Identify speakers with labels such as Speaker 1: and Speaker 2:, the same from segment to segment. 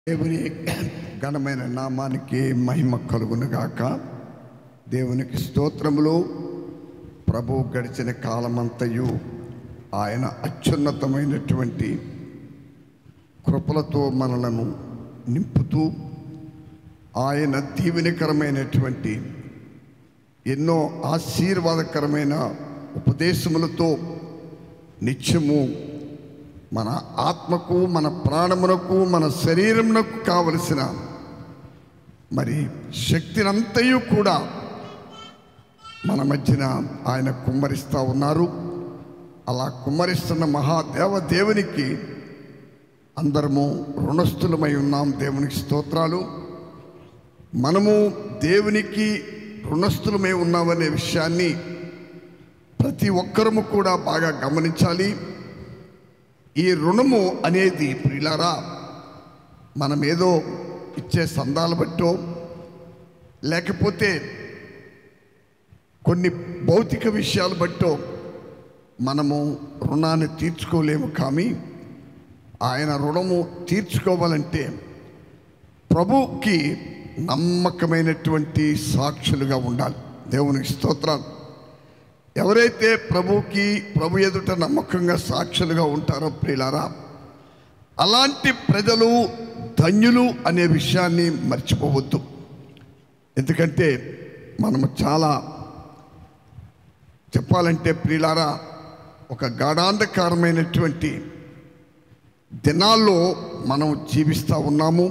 Speaker 1: దేవుని ఘనమైన నామానికి మహిమ కలుగును గాక. దేవునికి స్తోత్రములు. ప్రభు గడిచిన కాలమంతయు ఆయన అత్యున్నతమైనటువంటి కృపలతో మనలను నింపుతూ ఆయన దీవెనకరమైనటువంటి ఎన్నో ఆశీర్వాదకరమైన ఉపదేశములతో నిత్యము మన ఆత్మకు, మన ప్రాణమునకు, మన శరీరమునకు కావలసిన మరి శక్తినంతయు కూడా మన మధ్యన ఆయన కుమ్మరిస్తూ ఉన్నారు. అలా కుమ్మరిస్తున్న మహాదేవదేవునికి అందరము రుణస్థులమై ఉన్నాం. దేవునికి స్తోత్రాలు. మనము దేవునికి రుణస్థులమై ఉన్నామనే విషయాన్ని ప్రతి ఒక్కరము కూడా బాగా గమనించాలి. ఈ రుణము అనేది ప్రియులారా, మనం ఏదో ఇచ్చే సందాలు బట్టో లేకపోతే కొన్ని భౌతిక విషయాలు బట్టో మనము రుణాన్ని తీర్చుకోలేము. కానీ ఆయన రుణము తీర్చుకోవాలంటే ప్రభువుకి నమ్మకమైనటువంటి సాక్షులుగా ఉండాలి. దేవునికి స్తోత్రాలు. ఎవరైతే ప్రభు ఎదుట నమ్మకంగా సాక్షులుగా ఉంటారో ప్రియులారా, అలాంటి ప్రజలు ధన్యులు అనే విషయాన్ని మర్చిపోవద్దు. ఎందుకంటే మనము చాలా చెప్పాలంటే ప్రియులారా, ఒక గాఢాంధకారమైనటువంటి దినాల్లో మనం జీవిస్తూ ఉన్నాము.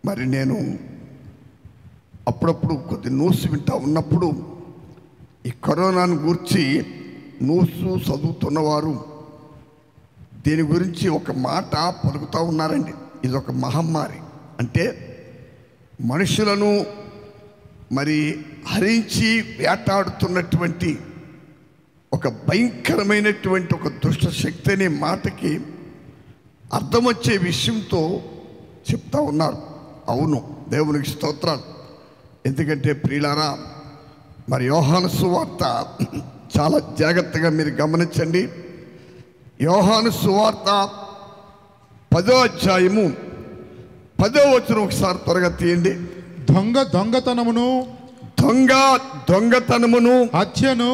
Speaker 1: మరి నేను అప్పుడప్పుడు కొద్ది న్యూస్ వింటూ ఉన్నప్పుడు ఈ కరోనాను గురించి న్యూస్ చదువుతున్నవారు దీని గురించి ఒక మాట పలుకుతూ ఉన్నారండి. ఇది ఒక మహమ్మారి, అంటే మనుషులను మరి హరించి వేటాడుతున్నటువంటి ఒక భయంకరమైనటువంటి ఒక దుష్ట శక్తి అనే మాటకి అర్థం వచ్చే విషయంతో చెప్తా ఉన్నారు. అవును, దేవునికి స్తోత్రాలు. ఎందుకంటే ప్రియులారా, మరి యోహాను సువార్త చాలా జాగ్రత్తగా మీరు గమనించండి. యోహాను సువార్త 10వ అధ్యాయము 10వ వచనం ఒకసారి త్వరగా తీయండి.
Speaker 2: దొంగతనమును
Speaker 1: హత్యను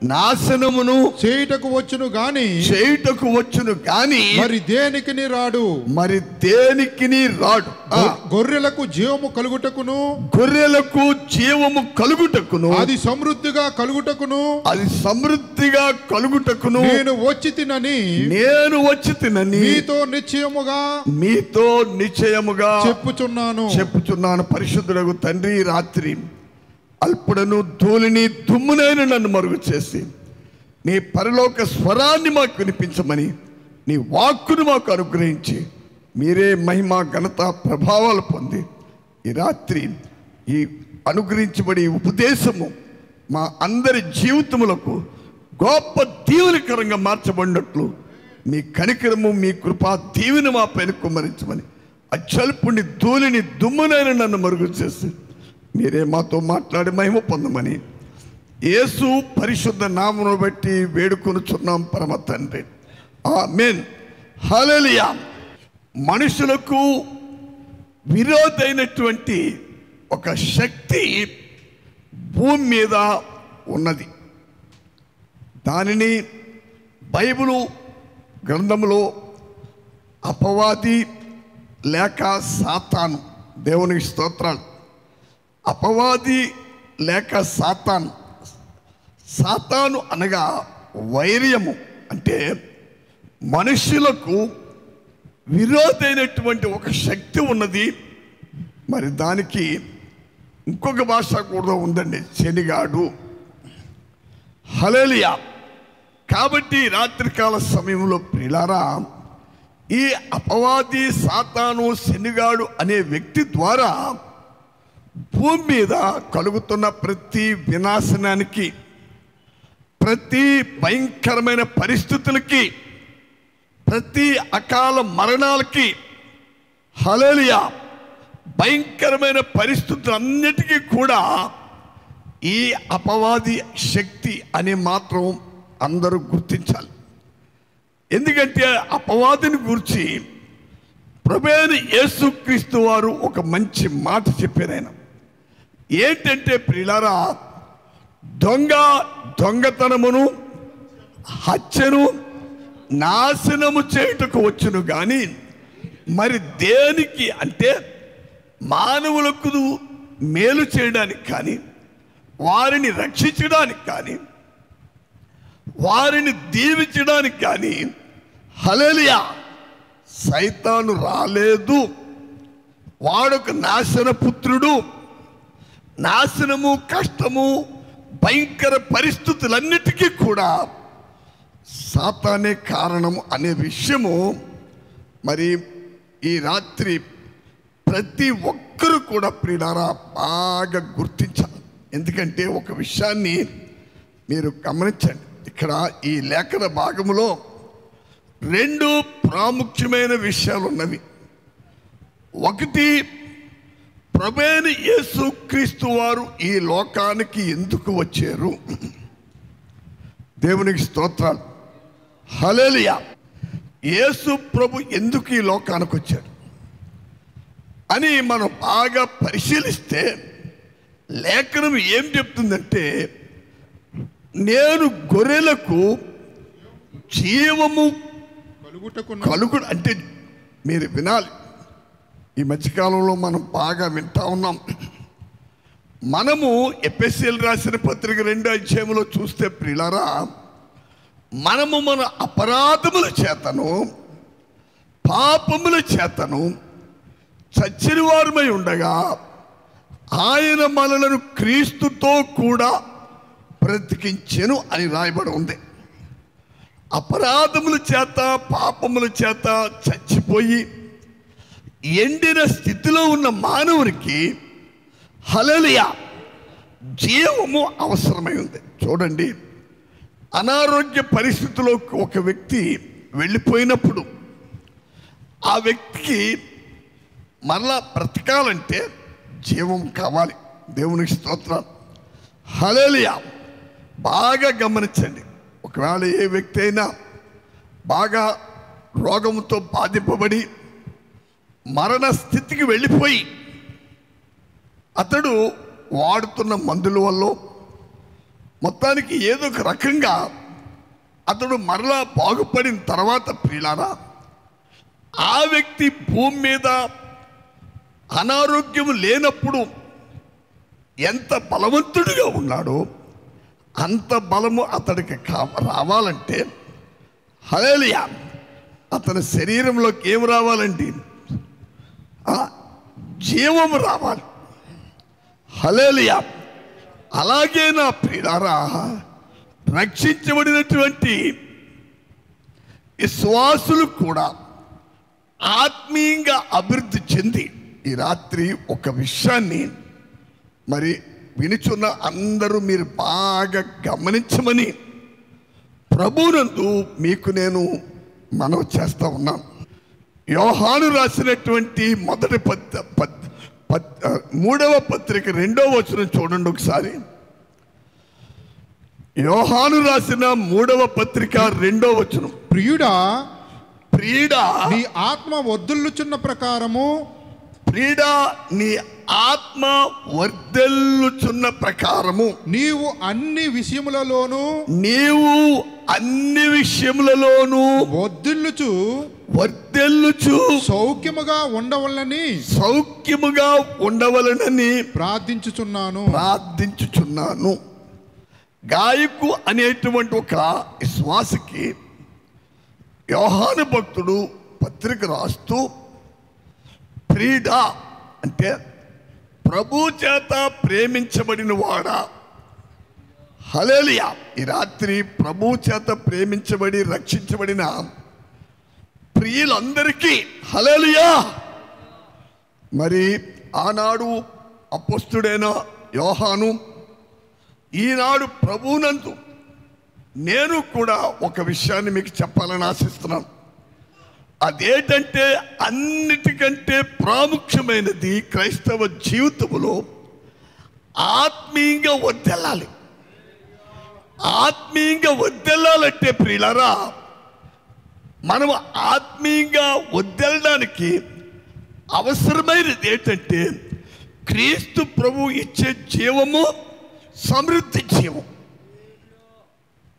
Speaker 1: నాశనమును చేయుటకు వచ్చును గాని
Speaker 2: మరి దేనికిని రాడు. గొర్రెలకు జీవము కలుగుటకును అది సమృద్ధిగా కలుగుటకును నేను వచ్చి తినని మీతో నిశ్చయముగా చెప్పుచున్నాను. పరిశుద్ధుడగు తండ్రి, రాత్రి అల్పుడను ధూళిని దుమ్మునైన నన్ను మరుగు చేసి నీ పరలోక స్వరాన్ని మాకు వినిపించమని నీ వాక్కును మాకు అనుగ్రహించి మీరే మహిమ, ఘనత, ప్రభావాలు పొంది ఈ రాత్రి ఈ అనుగ్రహించబడి ఉపదేశము మా అందరి జీవితములకు గొప్ప దీవెనకరంగా మార్చబడినట్లు మీ కనికరము, మీ కృపా దీవెన మా పైన కుమ్మరించమని అచ్చల్పుని ధూళిని దుమ్మునైన నన్ను మరుగు చేసి మీరే మాతో మాట్లాడి మహిమ పొందమని యేసు పరిశుద్ధ నామమును బట్టి వేడుకొనుచున్నాం పరమ తండ్రి. ఆమేన్. హల్లెలూయా. మనుషులకు విరోధైనటువంటి ఒక శక్తి భూమి మీద ఉన్నది. దానిని బైబిలు గ్రంథంలో అపవాది లేక సాతాను, దేవునికి స్తోత్రాలు. అపవాది లేక సాతాను అనగా వైర్యము, అంటే మనుషులకు విరోధైనటువంటి ఒక శక్తి ఉన్నది. మరి దానికి ఇంకొక భాష కూడా ఉందండి, శనిగాడు. హల్లెలూయా. కాబట్టి రాత్రికాల సమయంలో ప్రియులారా, ఈ అపవాది, సాతాను, శనిగాడు అనే వ్యక్తి ద్వారా భూమి మీద కలుగుతున్న ప్రతి వినాశనానికి, ప్రతి భయంకరమైన పరిస్థితులకి, ప్రతి అకాల మరణాలకి, హల్లెలూయా, భయంకరమైన పరిస్థితులన్నిటికీ కూడా ఈ అపవాది శక్తి అని మాత్రం అందరూ గుర్తించాలి. ఎందుకంటే అపవాదిని గురించి ప్రభువైన యేసుక్రీస్తు వారు ఒక మంచి మాట చెప్పారు. ఆయన ఏంటంటే, ప్రియులారా, దొంగతనమును హత్యను నాశనము చేయుటకు వచ్చును కానీ మరి దేనికి అంటే మానవులకు మేలు చేయడానికి కానీ వారిని రక్షించడానికి కానీ వారిని దీవించడానికి కానీ హల్లెలూయా సైతాను రాలేదు. వాడొక నాశన పుత్రుడు. నాశనము, కష్టము, భయంకర పరిస్థితులన్నిటికీ కూడా సాతానే కారణము అనే విషయము మరి ఈ రాత్రి ప్రతి ఒక్కరూ కూడా ప్రియులారా బాగా గుర్తించాలి. ఎందుకంటే ఒక విషయాన్ని మీరు గమనించండి. ఇక్కడ ఈ లేఖన భాగములో 2 ప్రాముఖ్యమైన విషయాలు ఉన్నవి. ఒకటి, ప్రభువైన యేసుక్రీస్తు వారు ఈ లోకానికి ఎందుకు వచ్చారు? దేవునికి స్తోత్రాలు. హల్లెలూయా. యేసు ప్రభు ఎందుకు ఈ లోకానికి వచ్చాడు అని మనం బాగా పరిశీలిస్తే లేఖనం ఏం చెప్తుందంటే, నేను గొర్రెలకు జీవము కలుగు అంటే మీరు వినాలి. ఈ మధ్యకాలంలో మనం బాగా వింటా ఉన్నాం. మనము ఎఫెసీయులు రాసిన పత్రిక 2వ అధ్యాయంలో చూస్తే ప్రియులారా, మనము మన అపరాధముల చేతను పాపముల చేతను చచ్చిన వారమై ఉండగా ఆయన మనలను క్రీస్తుతో కూడా బ్రతికించెను అని రాయబడి ఉంది. అపరాధముల చేత పాపముల చేత చచ్చిపోయి ఎండిన స్థితిలో ఉన్న మానవునికి హల్లెలూయా జీవము అవసరమై ఉంది. చూడండి, అనారోగ్య పరిస్థితిలో ఒక వ్యక్తి వెళ్ళిపోయినప్పుడు ఆ వ్యక్తికి మరలా బ్రతకాలంటే జీవం కావాలి. దేవునికి స్తోత్రం. హల్లెలూయా. బాగా గమనించండి. ఒకవేళ ఏ వ్యక్తి అయినా బాగా రోగంతో బాధింపబడి మరణ స్థితికి వెళ్ళిపోయి అతడు వాడుతున్న మందుల వల్ల మొత్తానికి ఏదో ఒక రకంగా అతడు మరలా బాగుపడిన తర్వాత ప్రియులారా, ఆ వ్యక్తి భూమి మీద అనారోగ్యం లేనప్పుడు ఎంత బలవంతుడిగా ఉన్నాడో అంత బలము అతడికి రావాలంటే హల్లెలూయా అతని శరీరంలోకి ఏం రావాలండి? జీవము రావాలి. హల్లెలూయా. అలాగే నా ప్రియులారా, రక్షించబడినటువంటి విశ్వాసులు కూడా ఆత్మీయంగా అభివృద్ధి చెంది ఈ రాత్రి ఒక విషయాన్ని మరి వినుచున్న అందరూ మీరు బాగా గమనించమని ప్రభువునందు మీకు నేను మనవి చేస్తా ఉన్నాను. యోహాను రాసినటువంటి మొదటి 3వ పత్రిక 2వ వచనం చూడండి ఒకసారి. యోహాను రాసిన 3వ పత్రిక 2వ వచనం.
Speaker 3: ప్రియుడా
Speaker 2: నీ
Speaker 3: ఆత్మ వర్ధిల్లుచున్న ప్రకారము,
Speaker 2: ప్రియుడా నీ ఆత్మ వర్ధిల్లుచున్న ప్రకారము
Speaker 3: నీవు అన్ని విషయములలోనూ వర్ధిల్లుచు సౌఖ్యముగా ఉండవలనని
Speaker 2: ప్రార్థించుచున్నాను. గాయకు అనేటువంటి ఒక విశ్వాసకి యోహాను భక్తుడు పత్రిక రాస్తూ, ప్రియుడా అంటే ప్రభు చేత ప్రేమించబడిన వాడా. హల్లెలూయా. ఈ రాత్రి ప్రభు చేత ప్రేమించబడి రక్షించబడిన ప్రియులందరికీ హల్లెలూయా. మరి ఆనాడు అపొస్తలుడైన యోహాను, ఈనాడు ప్రభువునందు నేను కూడా ఒక విషయాన్ని మీకు చెప్పాలని ఆశిస్తున్నాను. అదేంటంటే అన్నిటికంటే ప్రాముఖ్యమైనది క్రైస్తవ జీవితంలో ఆత్మీయంగా వర్ధిల్లాలి. ఆత్మీయంగా వర్ధిల్లాలంటే ప్రియులారా మనం ఆత్మీయంగా వద్దెళ్ళడానికి అవసరమైనది ఏంటంటే క్రీస్తు ప్రభు ఇచ్చే జీవము, సమృద్ధి జీవం.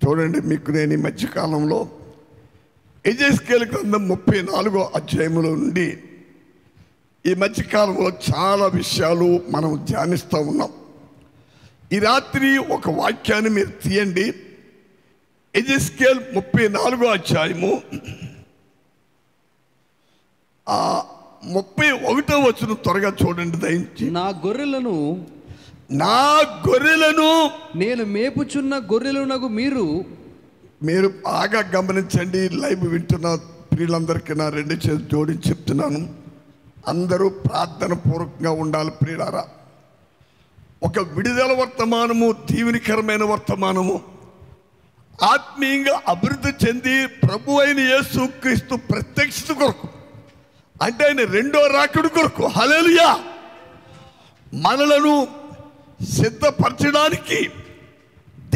Speaker 2: చూడండి, మీకు నేను ఈ మధ్యకాలంలో యెహెజ్కేలు గ్రంథం 34వ అధ్యాయంలో నుండి ఈ మధ్యకాలంలో చాలా విషయాలు మనం ధ్యానిస్తూ ఉన్నాం. ఈ రాత్రి ఒక వాక్యాన్ని మీరు తీయండి. యెహెజ్కేలు 34వ అధ్యాయము 31వ వచనం త్వరగా చూడండి దయించి.
Speaker 4: నా గొర్రెలను నేను మేపుచున్న గొర్రెలునగు మీరు
Speaker 2: బాగా గమనించండి. లైవ్ వింటున్న ప్రియులందరికీ నా 2 చేతులు జోడించి చెప్తున్నాను, అందరూ ప్రార్థన పూర్వకంగా ఉండాలి ప్రియులారా. ఒక విడుదల వర్తమానము, దీవెనకరమైన వర్తమానము, ఆత్మీయంగా అభివృద్ధి చెంది ప్రభు అయిన యేసుక్రీస్తు ప్రత్యక్షత కొరకు, అంటే ఆయన రెండో రాకడ కొరకు, హల్లెలూయా, మనలను సిద్ధపరచడానికి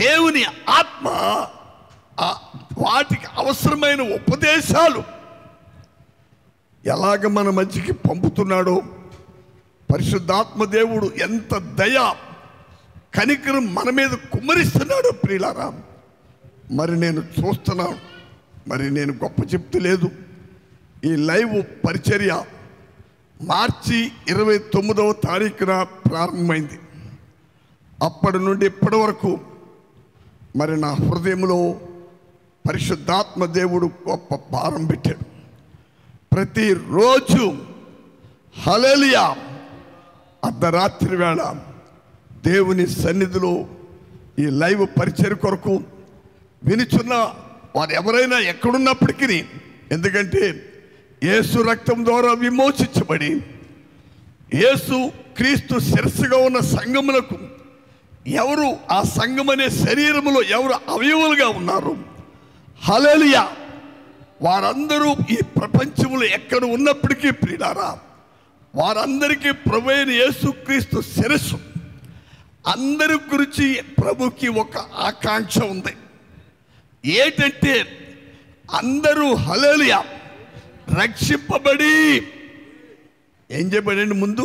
Speaker 2: దేవుని ఆత్మ వాటికి అవసరమైన ఉపదేశాలు ఎలాగ మన మధ్యకి పంపుతున్నాడో, పరిశుద్ధాత్మ దేవుడు ఎంత దయ కనికరం మన మీద కుమ్మరిస్తున్నాడో ప్రియులారా. మరి నేను చూస్తున్నాను, మరి నేను గొప్ప చెప్తలేదు. ఈ లైవ్ పరిచర్య మార్చి 29వ తారీఖున ప్రారంభమైంది. అప్పటి నుండి ఇప్పటి వరకు మరి నా హృదయంలో పరిశుద్ధాత్మ దేవుడు గొప్ప భారం పెట్టాడు. ప్రతిరోజు హల్లెలూయా అర్ధరాత్రి వేళ దేవుని సన్నిధిలో ఈ లైవ్ పరిచర్య కొరకు వినుచున్న వారు ఎవరైనా ఎక్కడున్నప్పటికీ, ఎందుకంటే యేసు రక్తం ద్వారా విమోచించబడి యేసు క్రీస్తు శిరస్సుగా ఉన్న సంఘములకు ఎవరు, ఆ సంఘం అనే శరీరములో ఎవరు అవయవులుగా ఉన్నారు, హల్లెలూయా, వారందరూ ఈ ప్రపంచంలో ఎక్కడ ఉన్నప్పటికీ ప్రియులారా, వారందరికీ ప్రభువైన యేసుక్రీస్తు శిరస్సు. అందరి గురించి ప్రభుకి ఒక ఆకాంక్ష ఉంది. ఏంటంటే అందరూ హల్లెలూయా రక్షింపబడి ఏం చేయబడండి ముందు,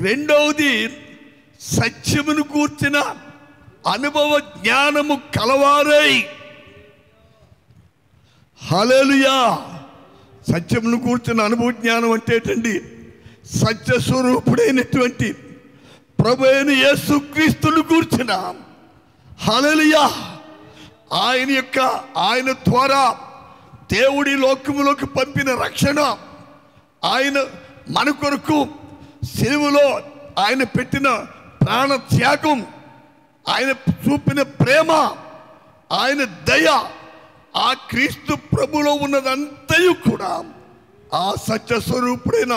Speaker 2: రెండవది సత్యమును కూర్చిన అనుభవ జ్ఞానము కలవారై, హల్లెలూయా. సత్యమును కూర్చిన అనుభవ జ్ఞానం అంటే ఏంటండి? సత్య స్వరూపుడైనటువంటి ప్రభువైన యేసుక్రీస్తును కూర్చిన, హల్లెలూయా, ఆయన ద్వారా దేవుడి లోకములోకి పంపిన రక్షణ, ఆయన మన కొరకు సిలువలో ఆయన పెట్టిన ప్రాణ త్యాగం, ఆయన చూపిన ప్రేమ, ఆయన దయ, ఆ క్రీస్తు ప్రభులో ఉన్నదంతయు కూడా ఆ సత్య స్వరూపుడైన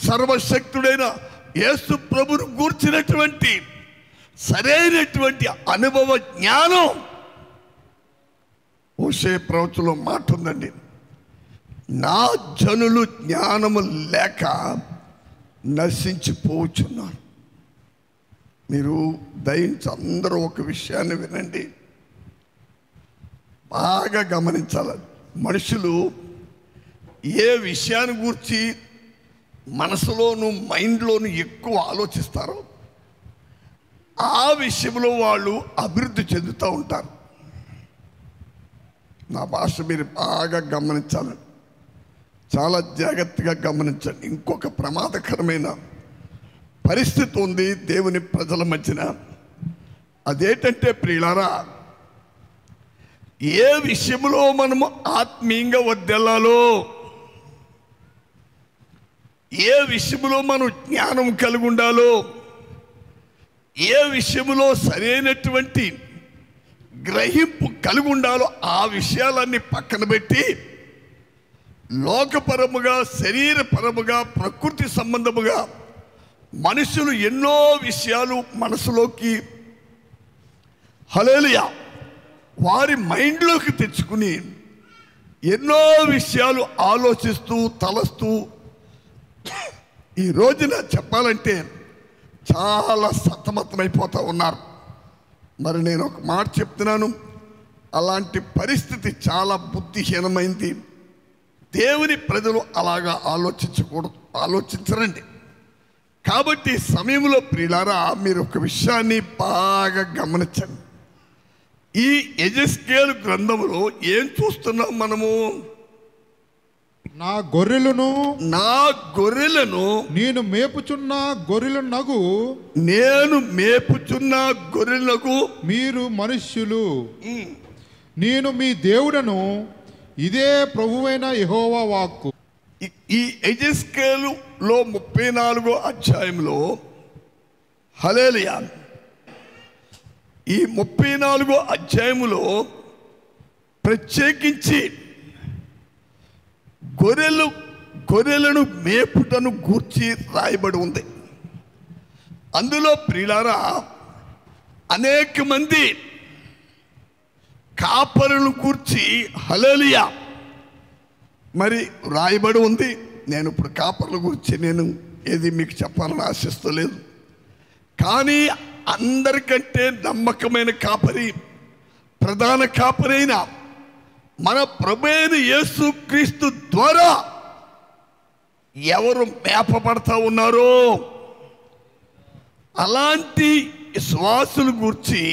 Speaker 2: సర్వశక్తుడైన యేసు ప్రభును గూర్చినటువంటి సరైనటువంటి అనుభవ జ్ఞానం. హోషేయ ప్రవచనంలో మాట ఉందండి, నా జనులు జ్ఞానము లేక నశించిపోచున్నారు. మీరు దయించి అందరూ ఒక విషయాన్ని వినండి, బాగా గమనించాలి. మనుషులు ఏ విషయాన్ని గురించి మనసులోను మైండ్లోను ఎక్కువ ఆలోచిస్తారో ఆ విషయంలో వాళ్ళు అభివృద్ధి చెందుతూ ఉంటారు. నా భాష మీరు బాగా గమనించాలి, చాలా జాగ్రత్తగా గమనించండి. ఇంకొక ప్రమాదకరమైన పరిస్థితి ఉంది దేవుని ప్రజల మధ్యన. అదేంటంటే ప్రియులారా, ఏ విషయంలో మనము ఆత్మీయంగా వద్దెళ్ళాలో, ఏ విషయంలో మనం జ్ఞానం కలిగి ఉండాలో, ఏ విషయంలో సరైనటువంటి గ్రహింపు కలిగి ఉండాలో ఆ విషయాలన్నీ పక్కన పెట్టి లోకపరముగా, శరీరపరముగా, ప్రకృతి సంబంధముగా మనుషులు ఎన్నో విషయాలు మనసులోకి హల్లెలూయా వారి మైండ్లోకి తెచ్చుకుని ఎన్నో విషయాలు ఆలోచిస్తూ తలస్తూ ఈ రోజున చెప్పాలంటే చాలా సతమతమైపోతూ ఉన్నారు. మరి నేను ఒక మాట చెప్తున్నాను, అలాంటి పరిస్థితి చాలా బుద్ధిహీనమైంది, దేవుని ప్రజలు అలాగా ఆలోచించరండి. కాబట్టి ఈ సమయంలో ప్రియులారా మీరు ఒక విషయాన్ని బాగా గమనించండి. ఈ యెహెజ్కేలు గ్రంథంలో ఏం చూస్తున్నాం మనము?
Speaker 3: నా గొర్రెలను నేను మేపుచున్న గొర్రెలకు మీరు మనుష్యులు, నేను మీ దేవుడను, ఇదే ప్రభువైన యెహోవా వాక్కు.
Speaker 2: ఈ యెహెజ్కేలులో 34వ అధ్యాయంలో హల్లెలూయా, ఈ 34వ అధ్యాయములో ప్రత్యేకించి గొర్రెలను మేపుటను గూర్చి రాయబడి ఉంది. అందులో ప్రియులారా అనేక మంది కాపరులను గూర్చి హల్లెలూయా మరి రాయబడి ఉంది. నేను ఇప్పుడు కాపర్ల గురించి నేను ఏది మీకు చెప్పాలని ఆశిస్తలేదు. కానీ అందరికంటే నమ్మకమైన కాపరి, ప్రధాన కాపరైన మన ప్రభువైన యేసుక్రీస్తు ద్వారా ఎవరు మేపబడతా ఉన్నారో అలాంటి విశ్వాసుల గురించి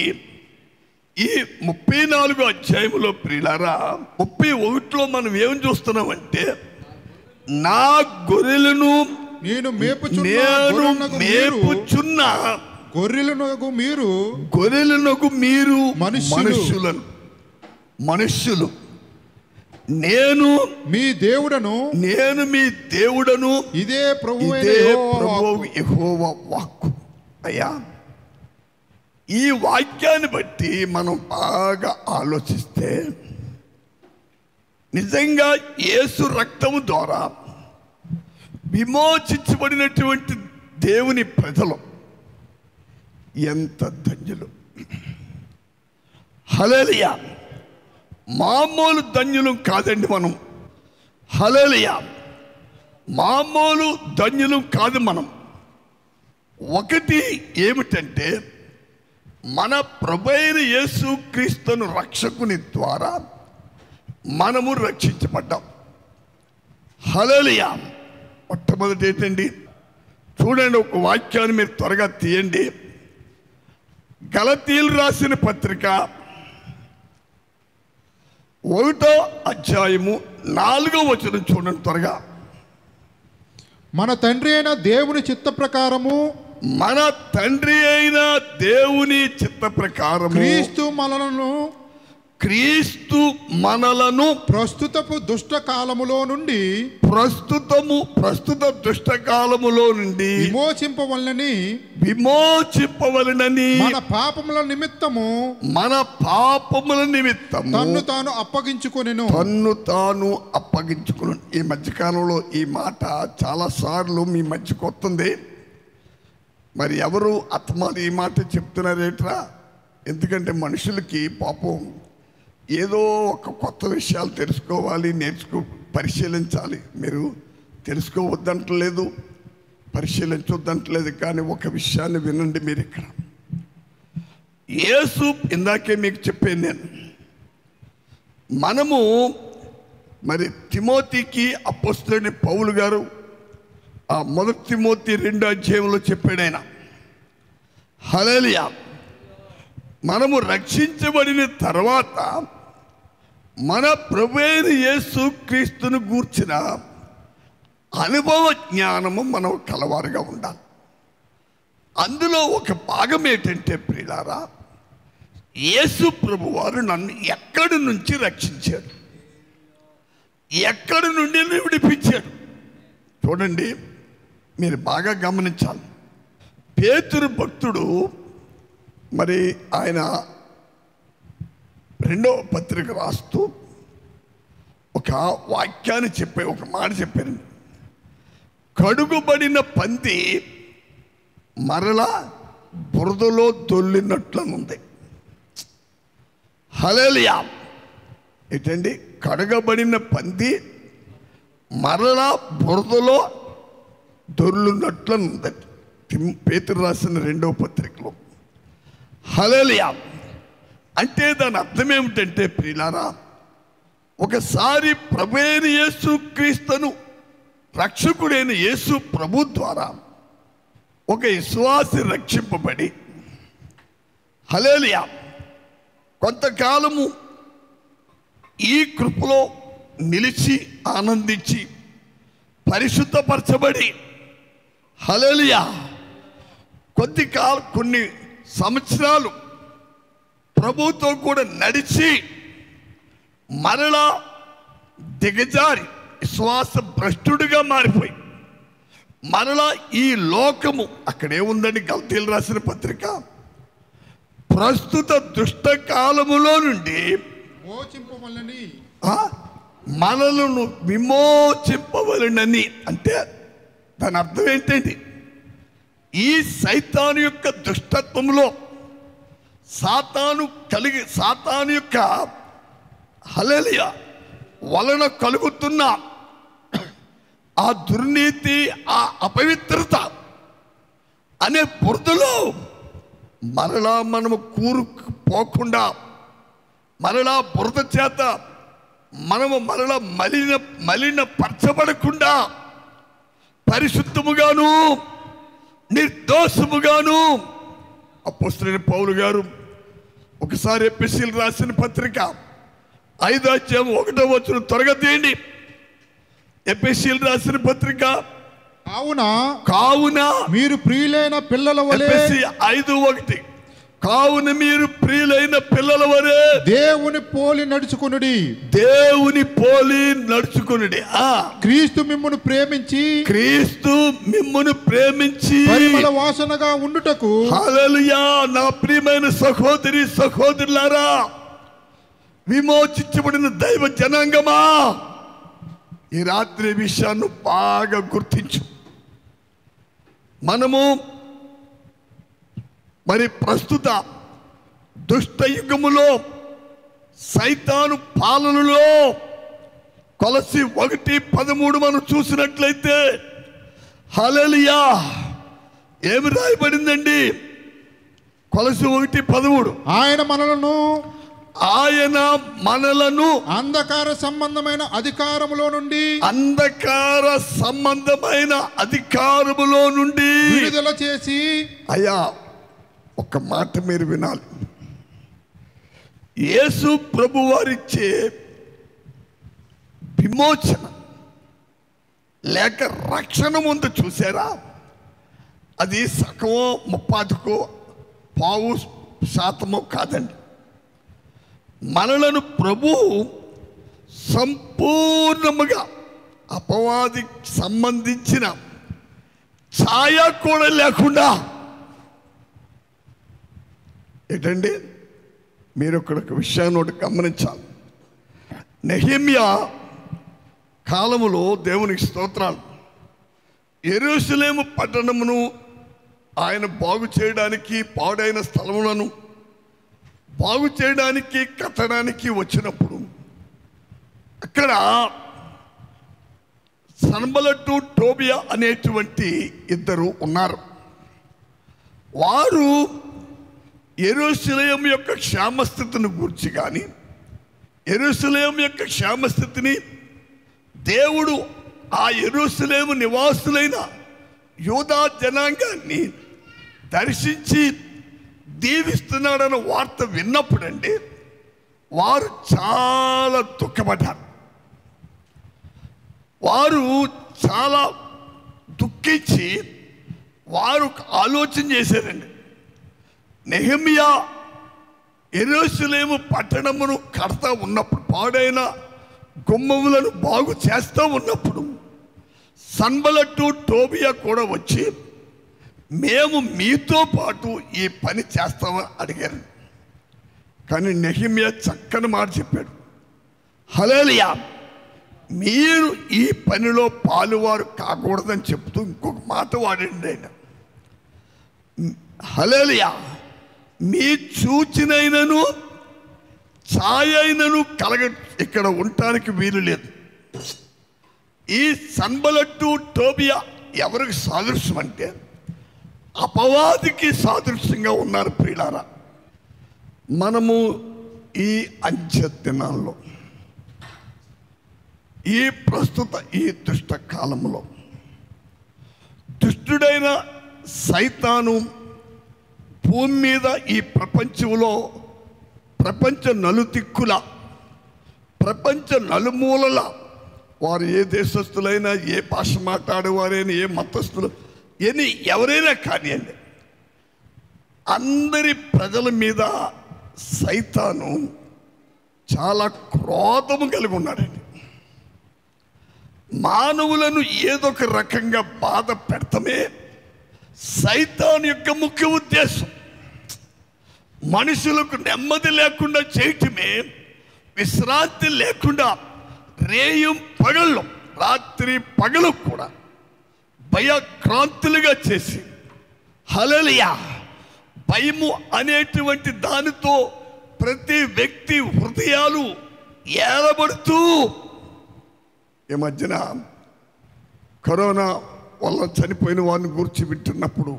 Speaker 2: ఈ 34వ అధ్యాయంలో ప్రియులారా 31లో మనం ఏం చూస్తున్నామంటే, నా గొర్రెలను నేను మేపుచున్న గొర్రెలకు మీరు మనుష్యులు, నేను మీ దేవుడను, ఇదే ప్రభువు యెహోవా వాక్కు. అయ్యా, ఈ వాక్యాన్ని బట్టి మనం బాగా ఆలోచిస్తే నిజంగా యేసు రక్తము ద్వారా విమోచించబడినటువంటి దేవుని ప్రజలు ఎంత ధన్యులు. హల్లెలూయా, మామూలు ధన్యులం కాదండి మనం. హల్లెలూయా, మామూలు ధన్యులం కాదు మనం. ఒకటి ఏమిటంటే, మన ప్రభువైన యేసుక్రీస్తును రక్షకుని ద్వారా మనము రక్షించబడ్డాం. హల్లెలూయా. మొట్టమొదటి ఏంటండి, చూడండి, ఒక వాక్యాన్ని మీరు త్వరగా తీయండి. గలతీయులు రాసిన పత్రిక 1వ అధ్యాయము 4వ వచనం చూడండి త్వరగా.
Speaker 3: మన తండ్రి అయిన దేవుని చిత్త ప్రకారము,
Speaker 2: మన తండ్రి అయిన దేవుని చిత్త ప్రకారము క్రీస్తు మనలను
Speaker 3: ప్రస్తుత దుష్ట కాలములో నుండి విమోచింపవలనని మన పాపముల నిమిత్తము తన్ను తాను అప్పగించుకొనెను.
Speaker 2: ఈ మధ్యకాలంలో ఈ మాట చాలా సార్లు మీ మధ్యకు వస్తుంది. మరి ఎవరు ఆత్మలు ఈ మాట చెప్తున్నారేట్రా? ఎందుకంటే మనుషులకి పాపం ఏదో ఒక కొత్త విషయాలు తెలుసుకోవాలి, పరిశీలించాలి. మీరు తెలుసుకోవద్దంటలేదు, పరిశీలించొద్దంటలేదు. కానీ ఒక విషయాన్ని వినండి మీరు. ఇక్కడ యేసు ఇందాకే మీకు చెప్పాను నేను, మనము మరి తిమోతికి అపోస్తలుడైన పౌలు గారు ఆ 1 తిమోతి 2వ అధ్యాయంలో చెప్పాడు ఆయన. హల్లెలూయా. మనము రక్షించబడిన తర్వాత మన ప్రభువైన యేసుక్రీస్తును గూర్చిన అనుభవ జ్ఞానము మనం కలవారుగా ఉండాలి. అందులో ఒక భాగం ఏంటంటే ప్రియులారా, యేసు ప్రభువారు నన్ను ఎక్కడి నుంచి రక్షించాడు, ఎక్కడి నుండి విడిపించాడు. చూడండి, మీరు బాగా గమనించాలి. పేతురు భక్తుడు మరి ఆయన 2వ పత్రిక రాస్తూ ఒక వాక్యాన్ని ఒక మాట చెప్పారు. కడుగుబడిన పంది మరలా బురదలో దొల్లినట్లనుంది. హల్లెలూయా. ఏంటండి? కడగబడిన పంది మరలా బురదలో దొర్లున్నట్లనుంది. పేతురు రాసిన 2వ పత్రికలో. హల్లెలూయా. అంటే దాని అర్థం ఏమిటంటే ప్రియులారా, ఒకసారి ప్రభువైన యేసు క్రీస్తును రక్షకుడైన యేసు ప్రభు ద్వారా ఒక విశ్వాసి రక్షింపబడి హల్లెలూయా కొంతకాలము ఈ కృపలో నిలిచి ఆనందించి పరిశుద్ధపరచబడి హల్లెలూయా కొన్ని సంవత్సరాలు ప్రభుతో కూడా నడిచి మరలా దిగజారి విశ్వాస భ్రష్టుడిగా మారిపోయి మరలా ఈ లోకము అక్కడే ఉందండి గల్తీలు రాసిన పత్రిక ప్రస్తుత దుష్ట కాలములో నుండి మనలను విమోచింపవలనని. అంటే దాని అర్థం ఏంటండి? ఈ సైతాను యొక్క దుష్టత్వంలో సాతాను యొక్క హల్లెలూయా వలన కలుగుతున్న ఆ దుర్నీతి, ఆ అపవిత్రత అనే బురదలో మరలా మనము కూరుకుపోకుండా మరలా బురద చేత మనము మరలా మలిన పరచబడకుండా పరిశుద్ధముగాను నిర్దోషముగాను అపోస్తలుడైన పౌలు గారు ఒకసారి ఎఫెసీయులకు రాసిన పత్రిక 5వ అధ్యాయం 1వ వచనం త్వరగా తీయండి. ఎఫెసీయులకు రాసిన పత్రిక కావున మీరు ప్రియులైన పిల్లల వలె 5:1 కావున మీరు ప్రియులైన పిల్లల వలె దేవుని పోలి నడుచుకొనుడి. క్రీస్తు మిమ్మును ప్రేమించి పరిమళ వాసనగా ఉండుటకు. హల్లెలూయా. నా ప్రియమైన సహోదరి సహోదరులారా, విమోచించబడిన దైవ జనాంగమా, ఈ రాత్రి విషయాన్ని బాగా గుర్తించు. మనము మరి ప్రస్తుత దుష్ట యుగములో సైతాను పాలనలో కొలసి 1:13 మనం చూసినట్లయితే హల్లెలూయా ఏమి రాయబడిందండి? కొలసి 1:13 ఆయన మనలను అంధకార సంబంధమైన అధికారములో నుండి విడుదల చేసి. అయ్యా ఒక మాట మీరు వినాలి. యేసు ప్రభు వారిచ్చే విమోచన లేక రక్షణ ముందు చూసారా, అది సగమో 30% కాదండి. మనలను ప్రభు సంపూర్ణముగా అపవాదికి సంబంధించిన ఛాయ కూడా లేకుండా ఏంటండి, మీరు ఒక విషయాన్ని ఒకటి గమనించాలి. నెహెమ్యా కాలములో దేవునికి స్తోత్రాలు, యెరూషలేము పట్టణమును ఆయన బాగు చేయడానికి, పాడైన స్థలములను బాగు చేయడానికి, కట్టడానికి వచ్చినప్పుడు అక్కడ సన్బల్లటు టోబియా అనేటువంటి ఇద్దరు ఉన్నారు. వారు యెరూషలేము యొక్క క్షేమస్థితిని గురించి కానీ, యెరూషలేము యొక్క క్షేమస్థితిని దేవుడు ఆ యెరూషలేము నివాసులైన యూదా జనాంగాన్ని దర్శించి దీవిస్తున్నాడన్న వార్త విన్నప్పుడండి వారు చాలా దుఃఖపడ్డారు. వారు చాలా దుఃఖించి వారు ఆలోచన చేశారండి, నెహెమ్యా యెరూషలేము పట్టణమును కడతా ఉన్నప్పుడు, పాడైన గుమ్మములను బాగు చేస్తూ ఉన్నప్పుడు సన్బల్లటు టోబియా కూడా వచ్చి మేము మీతో పాటు ఈ పని చేస్తామని అడిగారు. కానీ నెహెమ్యా చక్కని మాట చెప్పాడు. హల్లెలూయా, మీరు ఈ పనిలో పాలువారు కాకూడదని చెప్తూ ఇంకొక మాట వాడండి ఆయన. హల్లెలూయా, మీ చూచినైనను ఛాయ అయినను ఇక్కడ ఉండటానికి వీలు లేదు. ఈ సన్బల్లటు టోబియా ఎవరికి సాదృశ్యం అంటే అపవాదికి సాదృశ్యంగా ఉన్నారు. ప్రియులారా, మనము ఈ అంత్య దినాల్లో ఈ ప్రస్తుత ఈ దుష్ట కాలంలో దుష్టుడైన సైతాను భూమి మీద ఈ ప్రపంచంలో ప్రపంచ నలుదిక్కుల ప్రపంచ నలుమూలల వారు ఏ దేశస్తులైనా ఏ భాష మాట్లాడేవారైనా ఏ మతస్థులు ఎవరైనా కానివ్వండి, అందరి ప్రజల మీద సైతాను చాలా క్రోధము కలిగి ఉన్నాడండి. మానవులను ఏదో ఒక రకంగా బాధ పెడతామే సైతాను యొక్క ముఖ్య ఉద్దేశం. మనుషులకు నెమ్మది లేకుండా చేయటమే, విశ్రాంతి లేకుండా రేయం పగళ్ళు రాత్రి పగలు కూడా భయక్రాంతులుగా చేసి, హల్లెలూయా, భయము అనేటువంటి దానితో ప్రతి వ్యక్తి హృదయాలు ఏలబడుతూ, ఈ మధ్యన కరోనా వల్ల చనిపోయిన వారిని గురించి వింటున్నప్పుడు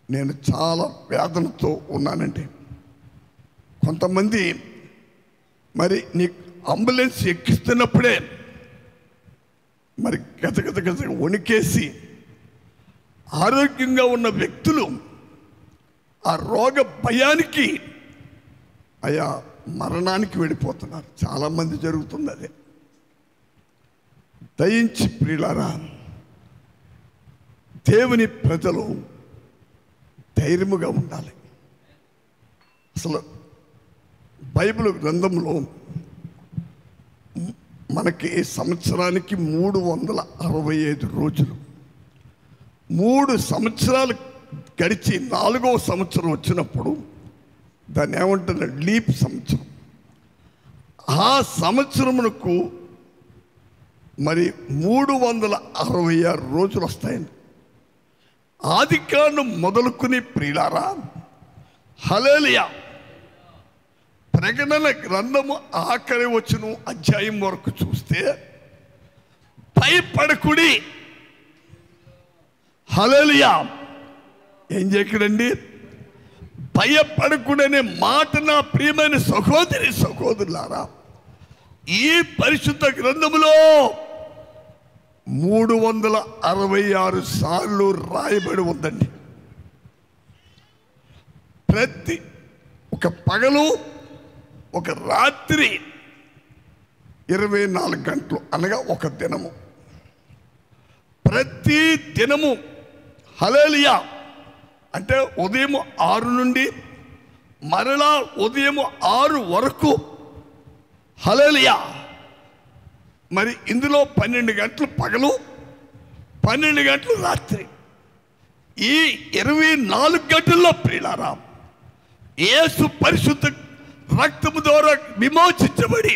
Speaker 2: నేను చాలా వేదనతో ఉన్నానండి. కొంతమంది మరి నీ అంబులెన్స్ ఎక్కిస్తున్నప్పుడే మరి గజ వణికేసి ఆరోగ్యంగా ఉన్న వ్యక్తులు ఆ రోగ భయానికి అయా మరణానికి వెళ్ళిపోతున్నారు. చాలామంది జరుగుతుంది అదే. దయించి ప్రియులారా, దేవుని ప్రజలు ధైర్యముగా ఉండాలి. అసలు బైబిల్ గ్రంథంలో మనకి సంవత్సరానికి 365 రోజులు. 3 సంవత్సరాలు గడిచి 4వ సంవత్సరం వచ్చినప్పుడు దాన్ని ఏమంటారు, లీప్ సంవత్సరం. ఆ సంవత్సరమునకు మరి 366 రోజులు వస్తాయండి. ఆదికాండం మొదలుకుని ప్రియులారా, హల్లెలూయా, ప్రకటన గ్రంథము ఆఖరి వచనం అధ్యాయం వరకు చూస్తే భయపడకుడి, హల్లెలూయా, ఏం చేయకూడండి, భయపడకుడనే మాట నా ప్రియమైన సహోదరి సహోదరులారా ఈ పరిశుద్ధ గ్రంథములో 366 సార్లు రాయబడి ఉందండి. ప్రతి ఒక పగలు ఒక రాత్రి 24 గంటలు అనగా ఒక దినము, ప్రతి దినము హల్లెలూయా అంటే ఉదయం 6 నుండి మరలా ఉదయం 6 వరకు హల్లెలూయా. మరి ఇందులో 12 గంటలు పగలు, 12 గంటలు రాత్రి. ఈ 24 గంటల్లో ప్రియులారా యేసు పరిశుద్ధ రక్తము ద్వారా విమోచించబడి,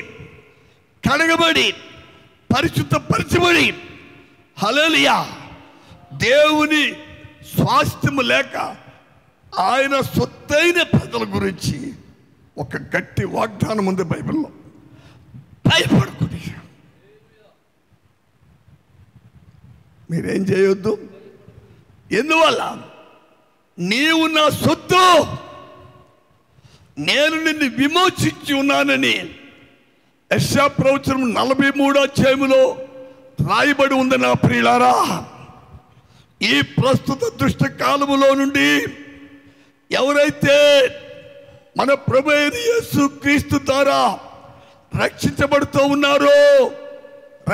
Speaker 2: కడగబడి, పరిశుద్ధపరచబడి, హల్లెలూయా, దేవుని స్వాస్థ్యము లేక ఆయన సొత్తైన ప్రజల గురించి ఒక గట్టి వాగ్దానం ఉంది బైబిల్లో. భయపడుకుని మీరేం చేయొద్దు. ఎందువల్ల? నీవు నా సొత్తు, నేను నిన్ను విమోచించి ఉన్నానని యెషయా ప్రవచనం 43వ అధ్యాయములో రాయబడి ఉంది. నా ప్రియులారా, ఈ ప్రస్తుత దుష్ట కాలములో నుండి ఎవరైతే మన ప్రభువైన యేసుక్రీస్తు ద్వారా రక్షించబడుతూ ఉన్నారో,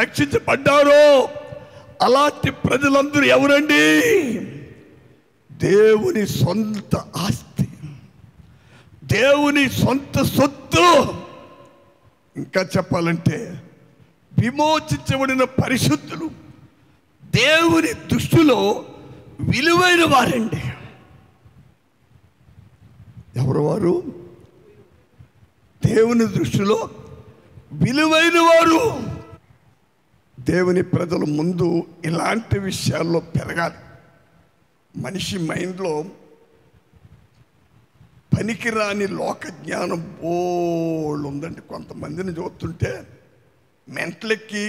Speaker 2: రక్షించబడ్డారో అలాంటి ప్రజలందరూ ఎవరండి? దేవుని సొంత ఆస్తి, దేవుని సొంత సొత్తు. ఇంకా చెప్పాలంటే విమోచించబడిన పరిశుద్ధులు దేవుని దృష్టిలో విలువైన వారండి. ఎవరు వారు? దేవుని దృష్టిలో విలువైన వారు. దేవుని ప్రజల ముందు ఇలాంటి విషయాల్లో పెరగాలి. మనిషి మైండ్లో పనికిరాని లోక జ్ఞానం బోళ్ళు ఉందండి. కొంతమందిని చూస్తుంటే మెంటలెక్కి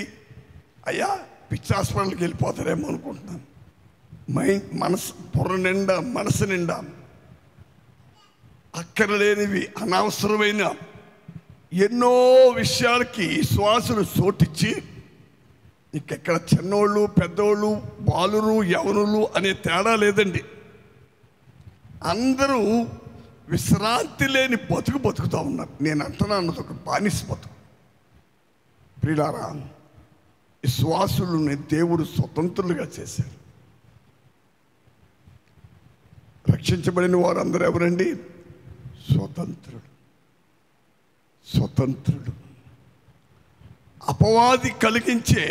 Speaker 2: అయ్యా పిచ్చి హాస్పిటల్కి వెళ్ళిపోతారేమో అనుకుంటున్నాను. బుర్ర నిండా మనసు నిండా అక్కర్లేనివి అనవసరమైన ఎన్నో విషయాలకి శ్వాసను చోటిచ్చి ఇంకెక్కడ చిన్నోళ్ళు పెద్దోళ్ళు బాలురు యవనులు అనే తేడా లేదండి. అందరూ విశ్రాంతి లేని బతుకుతూ ఉన్నారు. నేను అంటున్నాను, ఒక బానిస బతుకు. ప్రియులారా, విశ్వాసులని దేవుడు స్వతంత్రులుగా చేశారు. రక్షించబడిన వారందరూ ఎవరండి? స్వతంత్రుడు. అపవాది కలిగించే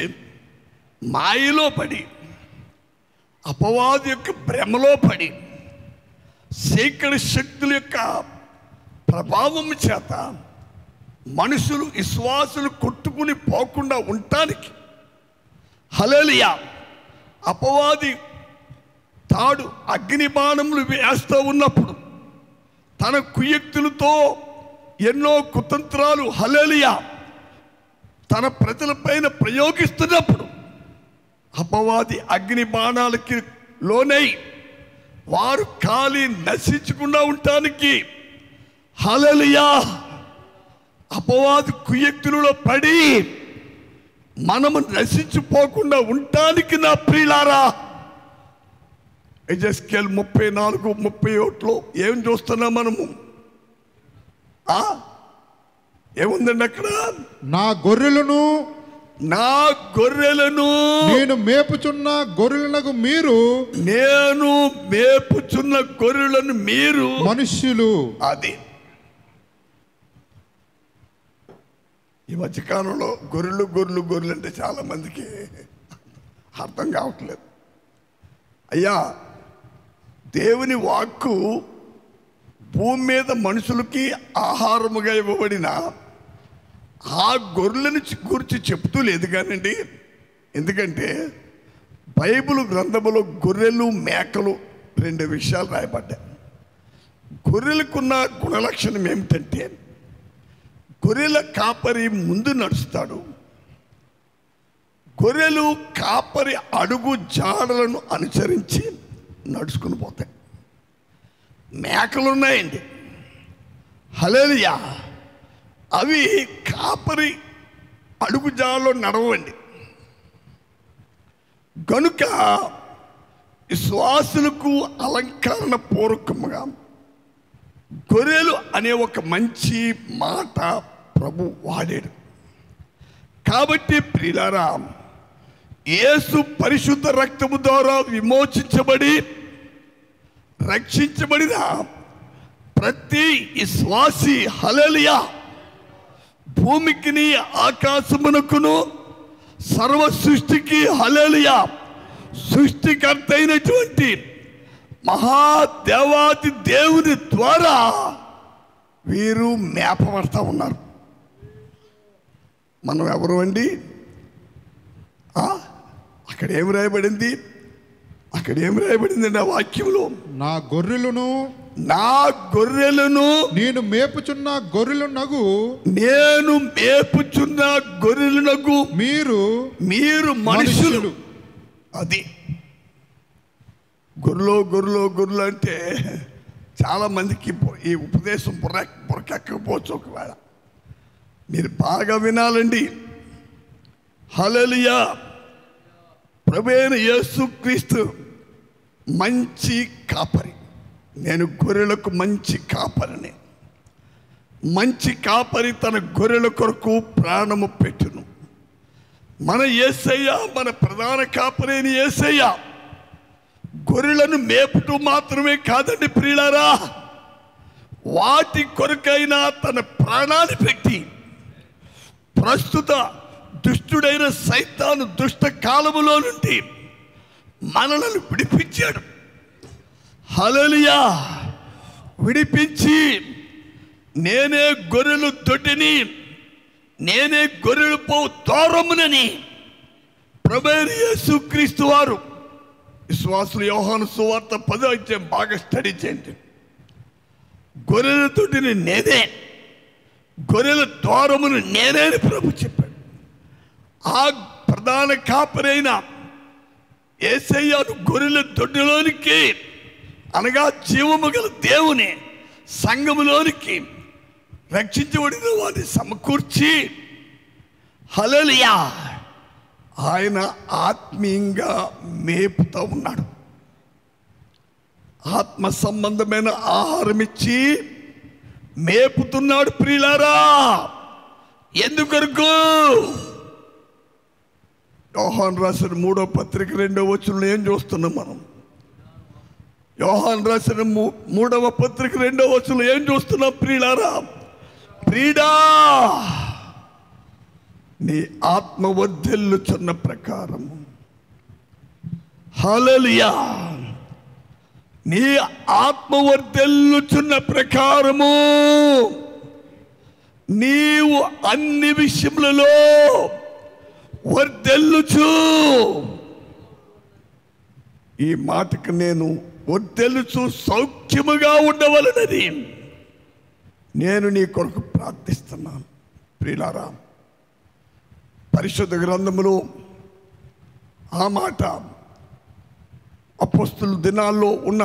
Speaker 2: మాయలో పడి, అపవాది యొక్క భ్రమలో పడి, చీకటి శక్తుల యొక్క ప్రభావం చేత మనుషులు విశ్వాసులు కొట్టుకుని పోకుండా ఉండటానికి హల్లెలూయా అపవాది తాడు అగ్ని బాణములు వేస్తూ ఉన్నప్పుడు, తన కుయుక్తులతో ఎన్నో కుతంత్రాలు హల్లెలూయా తన ప్రజలపైన ప్రయోగిస్తున్నప్పుడు, అపవాది అగ్ని బాణాలకి లోనై వారు కాలి నశించకుండా ఉండటానికి హల్లెలూయా అపవాది కుయుక్తులలో పడి మనము నశించిపోకుండా ఉండటానికి నా ప్రియులారా, యెహెజ్కేలు 34:31 ఏం చూస్తున్నాం మనము? ఏముందండి అక్కడ?
Speaker 3: నా గొర్రెలను నేను మేపుచున్న గొర్రెలకు మీరు మనుష్యులు.
Speaker 2: అది ఈ మధ్యకాలంలో గొర్రెలు అంటే చాలా మందికి అర్థం కావట్లేదు. అయ్యా, దేవుని వాక్కు భూమి మీద మనుషులకి ఆహారముగా ఇవ్వబడిన ఆ గొర్రెలను గురించి చెప్తూ లేదు కానండి. ఎందుకంటే బైబిల్ గ్రంథములో గొర్రెలు మేకలు 2 విషయాలు రాయబడ్డాయి. గొర్రెలకున్న గుణలక్షణం ఏమిటంటే, గొర్రెల కాపరి ముందు నడుస్తాడు. గొర్రెలు కాపరి అడుగు జాడలను అనుసరించి నడుచుకుని పోతాయి. మేకలు ఉన్నాయండి హల్లెలూయా, అవి కాపరి అడుగు జాడలో నడవండి. గనుక విశ్వాసులకు అలంకరణ పూర్వకముగా గొర్రెలు అనే ఒక మంచి మాట ప్రభు వాడాడు. కాబట్టి ప్రియులారా, యేసు పరిశుద్ధ రక్తము ద్వారా విమోచించబడి రక్షించబడిన ప్రతి విశ్వాసి హల్లెలూయా భూమికిని ఆకాశమునకును సర్వ సృష్టికి హల్లెలూయా సృష్టికర్త అయినటువంటి మహాదేవాది దేవుని ద్వారా వీరు మేపబడతా ఉన్నారు. మనం ఎవరు అండి? అక్కడ ఏం రాయబడింది? ఆ వాక్యంలో, నా గొర్రెలను నేను మేపుచున్న గొర్రెలునగు మీరు మనుషులు. అది గొర్రెలు అంటే చాలా మందికి ఈ ఉపదేశం బుర్రకెక్కకపోవచ్చు. ఒకవేళ మీరు బాగా వినాలండి. హల్లెలూయా, ప్రభువైన యేసుక్రీస్తు మంచి కాపరి. నేను గొర్రెలకు మంచి కాపరిని. మంచి కాపరి తన గొర్రెల కొరకు ప్రాణము పెట్టును. మన యేసయ్య, మన ప్రధాన కాపరి అయిన యేసయ్య గొర్రెలను మేపుటూ మాత్రమే కాదండి ప్రియులారా, వాటి కొరకైనా తన ప్రాణాన్ని పెట్టి ప్రస్తుత దుష్టుడైన సైతాను దుష్ట కాలములో నుండి మనలను విడిపించాడు. హల్లెలూయా, విడిపించి నేనే గొర్రెలు దొడ్డిని, నేనే గొర్రెలు పోవు దూరమునని ప్రభువైన యేసుక్రీస్తు వారు, విశ్వాసులు యోహాను సువార్త 10వ అధ్యాయం బాగా స్టడీ చేయండి. గొర్రెల దొడ్డిని నేనే, గొర్రెల ద్వారమును నేనే అని ప్రభు చెప్పాడు. ఆ ప్రధాన కాపరైన యేసయ్యను గొర్రెల దొడ్డిలోనికి, అనగా జీవము గల దేవుని సంఘములోనికి రక్షించబడిన వారిని సమకూర్చి హల్లెలూయా ఆయన ఆత్మీయంగా మేపుతూ ఉన్నాడు. ఆత్మ సంబంధమైన ఆహారం ఇచ్చి మేపుతున్నాడు. ప్రియులారా, ఎందుకొరకు? యోహాను రాసిన 3వ పత్రిక 2వ వచనంలో ఏం చూస్తున్నాం మనం? యోహాను రాసిన 3వ పత్రిక 2వ వచనంలో ఏం చూస్తున్నాం? ప్రియులారా, ప్రియుడా, నీ ఆత్మ వర్ధిల్లుచున్న ప్రకారము, హల్లెలూయా, నీ ఆత్మ వర్ధిల్లుచున్న ప్రకారము నీవు అన్ని విషయములలో వర్ధిల్లుచు. ఈ మాటకు నేను వర్ధిల్లుచు సౌఖ్యముగా ఉండవలనని నేను నీ కొరకు ప్రార్థిస్తున్నాను. ప్రియులారా, పరిశుద్ధ గ్రంథములో ఆ మాట అపోస్తలుల దినాల్లో ఉన్న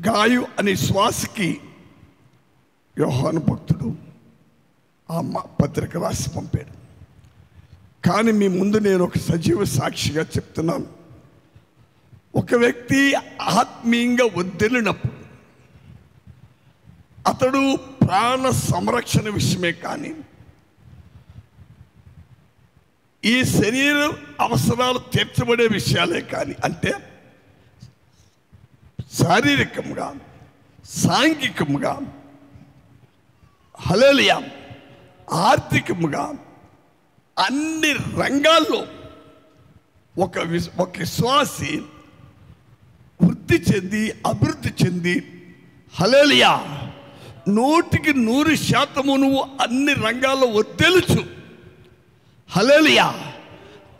Speaker 2: గాయు అనే శ్వాసకి యోహాను భక్తుడు ఆ పత్రిక రాసి పంపాడు. కానీ మీ ముందు నేను ఒక సజీవ సాక్షిగా చెప్తున్నాను. ఒక వ్యక్తి ఆత్మీయంగా వర్ధిల్లినప్పుడు అతడు ప్రాణ సంరక్షణ విషయమే కానీ ఈ శరీర అవసరాలు తీర్చబడే విషయాలే కానీ, అంటే శారీరకంగా, సాంఘికంగా, హల్లెలూయా, ఆర్థికంగా అన్ని రంగాల్లో ఒక విశ్వాసి వృద్ధి చెంది అభివృద్ధి చెంది, హల్లెలూయా, 100% నువ్వు అన్ని రంగాల్లో వర్ధిల్లుచు, హల్లెలూయా,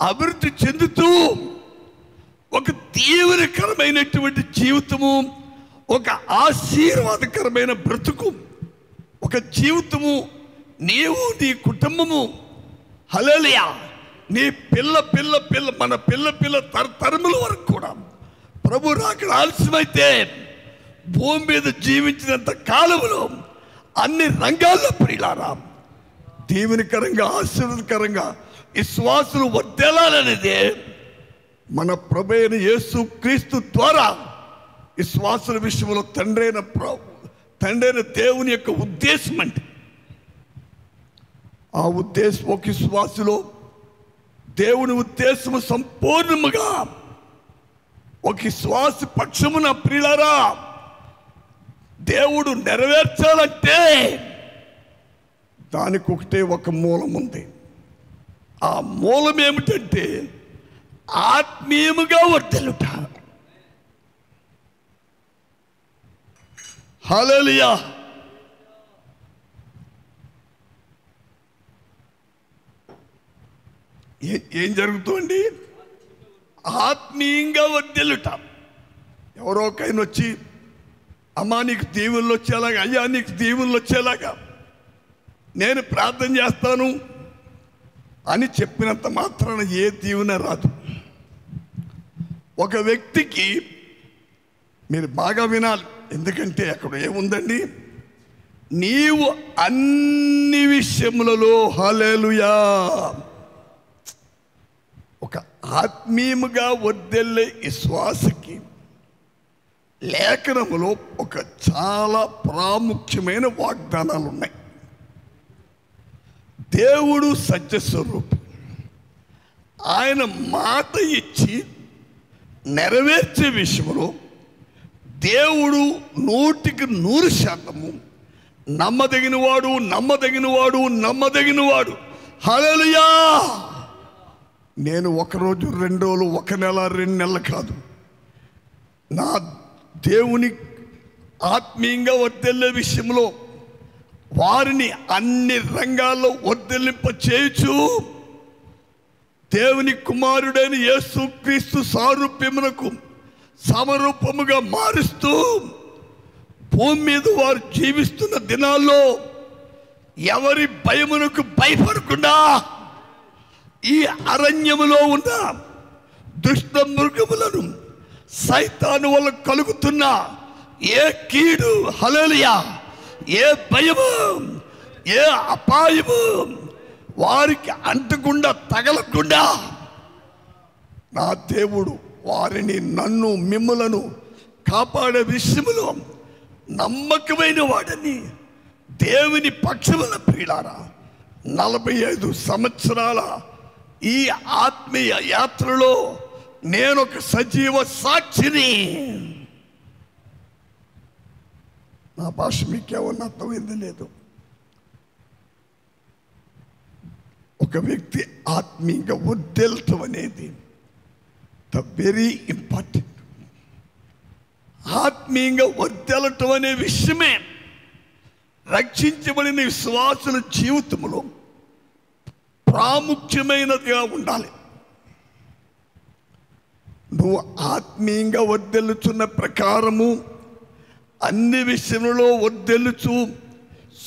Speaker 2: అభివృద్ధి చెందుతూ ఒక తీవ్రకరమైనటువంటి జీవితము, ఒక ఆశీర్వాదకరమైన బ్రతుకు, ఒక జీవితము, నీవు నీ కుటుంబము, హల్లెలూయా, నీ పిల్ల మన పిల్ల తరతరముల వరకు కూడా ప్రభు రాకడ ఆలస్యమైతే భూమి మీద జీవించినంత కాలములో అన్ని రంగాల్లో ప్రియులారా దీవెనకరంగా, ఆశీర్వాదకరంగా విశ్వాసులు వర్ధిల్లాలనేదే మన ప్రభువైన యేసు క్రీస్తు ద్వారా విశ్వాసుల విషయంలో తండ్రైన దేవుని యొక్క ఉద్దేశం. అంటే ఆ ఉద్దేశం, ఒక విశ్వాసులో దేవుని ఉద్దేశము సంపూర్ణముగా ఒక విశ్వాస పక్షమున ప్రియులారా దేవుడు నెరవేర్చాలంటే దానికి ఒకటే ఒక మూలం ఉంది. ఆ మూలం ఏమిటంటే ఆత్మీయముగా వర్ధిల్లుట. హల్లెలూయా. ఏం జరుగుతుంది? ఆత్మీయంగా వర్ధిల్లుట. ఎవరోకైనా వచ్చి అమ్మా నీకు దీవెనలు వచ్చేలాగా, అయ్యా నీకు దీవెనలు వచ్చేలాగా నేను ప్రార్థన చేస్తాను అని చెప్పినంత మాత్రాన ఏ దీవెన రాదు. ఒక వ్యక్తికి మీరు బాగా వినాలి, ఎందుకంటే అక్కడ ఏముందండి, నీవు అన్ని విషయములలో, హల్లెలూయా, ఒక ఆత్మీయముగా వర్ధిల్లే విశ్వాసకి లేఖనములో ఒక చాలా ప్రాముఖ్యమైన వాగ్దానాలు ఉన్నాయి. దేవుడు సత్యస్వరూపి. ఆయన మాట ఇచ్చి నెరవేర్చే విషయంలో దేవుడు 100% నమ్మదగినవాడు. హల్లెలూయా. నేను ఒకరోజు 2 రోజులు, 1 నెల, 2 నెలలు కాదు, నా దేవుని ఆత్మీయంగా వర్ధిల్లే విషయంలో వారిని అన్ని రంగాల్లో వర్ధిల్లింప చేయుచు దేవుని కుమారుడైన యేసు క్రీస్తు సారూప్యమునకు సమరూపముగా మారుస్తూ భూమి మీద వారు జీవిస్తున్న దినాల్లో ఎవరి భయమునకు భయపడకుండా ఈ అరణ్యములో ఉన్న దుష్ట మృగములను, సైతాను వల్ల కలుగుతున్న ఏ కీడు, హల్లెలూయా, ఏ భయము, ఏ అపాయము వారికి అంటకుండా తగలకుండా నా దేవుడు వారిని నన్ను మిమ్ములను కాపాడే విషయంలో నమ్మకమైన వాడని దేవుని పక్షమున ప్రియులారా 45 సంవత్సరాల ఈ ఆత్మీయ యాత్రలో నేను ఒక సజీవ సాక్షిని. నా భాష మీకేమన్నా అర్థమైంది లేదు. ఒక వ్యక్తి ఆత్మీయంగా వర్ధిల్లటం అనేది ద వెరీ ఇంపార్టెంట్. ఆత్మీయంగా వర్ధిల్లటం అనే విషయమే రక్షించబడిన విశ్వాసుల జీవితంలో ప్రాముఖ్యమైనదిగా ఉండాలి. నువ్వు ఆత్మీయంగా వర్ధిల్లుచున్న ప్రకారము అన్ని విషయంలో వర్ధిల్లుచు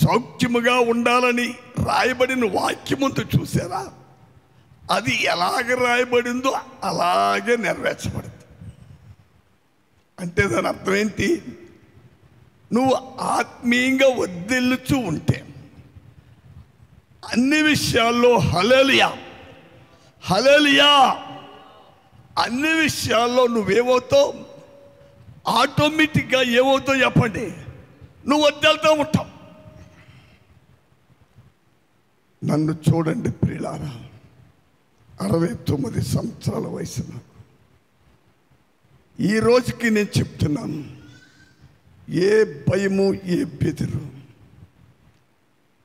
Speaker 2: సౌఖ్యముగా ఉండాలని రాయబడిన వాక్యముందు చూసారా? అది ఎలాగ రాయబడిందో అలాగే నెరవేర్చబడింది. అంటే దాని అర్థం ఏంటి? నువ్వు ఆత్మీయంగా వర్ధిల్లుచు ఉంటే అన్ని విషయాల్లో హల్లెలూయా హల్లెలూయా అన్ని విషయాల్లో నువ్వేమవుతావు? ఆటోమేటిక్గా ఏమవుతావు చెప్పండి? నువ్వు వర్ధిల్లుతూ ఉంటావు. నన్ను చూడండి ప్రియులారా, 69 సంవత్సరాల వయసు నాకు. ఈ రోజుకి నేను చెప్తున్నాను, ఏ భయము ఏ బెదిరు,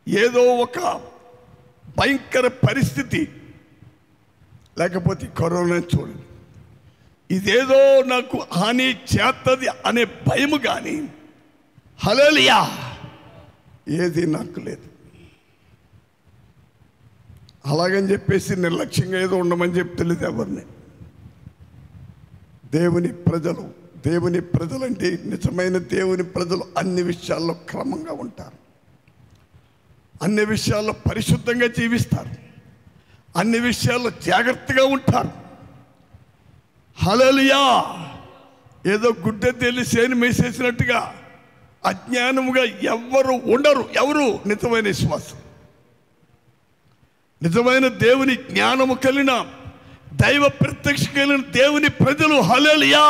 Speaker 2: ఏదో ఒక భయంకర పరిస్థితి లేకపోతే కరోనా చూడండి, ఇదేదో నాకు హాని చేస్తుంది అనే భయము కానీ హల్లెలూయా ఏది నాకు లేదు. అలాగని చెప్పేసి నిర్లక్ష్యంగా ఏదో ఉండమని చెప్తలేదు ఎవరిని. దేవుని ప్రజలంటే నిజమైన దేవుని ప్రజలు అన్ని విషయాల్లో క్రమంగా ఉంటారు, అన్ని విషయాల్లో పరిశుద్ధంగా జీవిస్తారు, అన్ని విషయాల్లో జాగ్రత్తగా ఉంటారు. హల్లెలూయా. ఏదో గుడ్డ తెలిసేని మేసేసినట్టుగా అజ్ఞానముగా ఎవ్వరు ఉండరు. ఎవరు? నిజమైన విశ్వాసం, నిజమైన దేవుని జ్ఞానము కలిగిన దైవ ప్రత్యక్ష కలిగిన దేవుని ప్రజలు హల్లెలూయా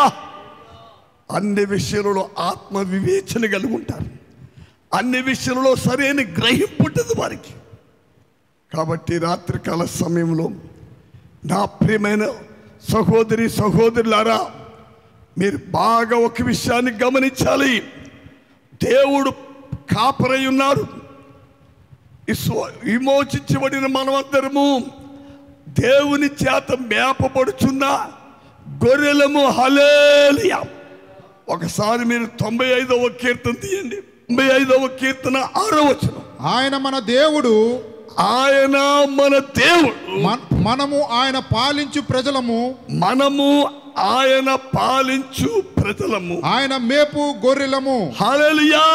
Speaker 2: అన్ని విషయాలలో ఆత్మ వివేచన కలిగి ఉంటారు. అన్ని విషయాలలో సరైన గ్రహింపు ఉంటుంది వారికి. కాబట్టి రాత్రికాల సమయంలో నా ప్రియమైన సహోదరి సహోదరులారా, మీరు బాగా ఒక విషయాన్ని గమనించాలి. దేవుడు కాపరై ఉన్నారు. విమోచించబడిన మనమందరము దేవుని చేత మేపబడుచున్న గొర్రెలము. హల్లెలూయా. ఒకసారి మీరు 95వ కీర్తన తీయండి. 95వ కీర్తన 6వ వచనం.
Speaker 3: ఆయన మన దేవుడు,
Speaker 2: ఆయన మన దేవుడు,
Speaker 3: మనము ఆయన పాలించు ప్రజలము,
Speaker 2: మనము ఆయన పాలించు ప్రజలము,
Speaker 3: ఆయన మేపు గొర్రెలము.
Speaker 2: హల్లెలూయా.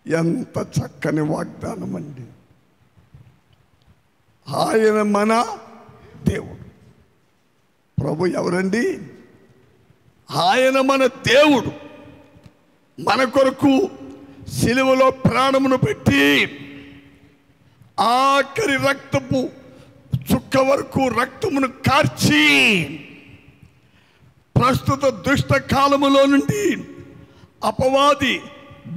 Speaker 2: ఎంత చక్కని వాగ్దానం అండి. ఆయన మన దేవుడు. ప్రభు ఎవరండి? ఆయన మన దేవుడు. మన కొరకు సిలువలో ప్రాణమును పెట్టి ఆఖరి రక్తపు చుక్క వరకు రక్తమును కార్చి ప్రస్తుత దుష్ట కాలములో నుండి, అపవాది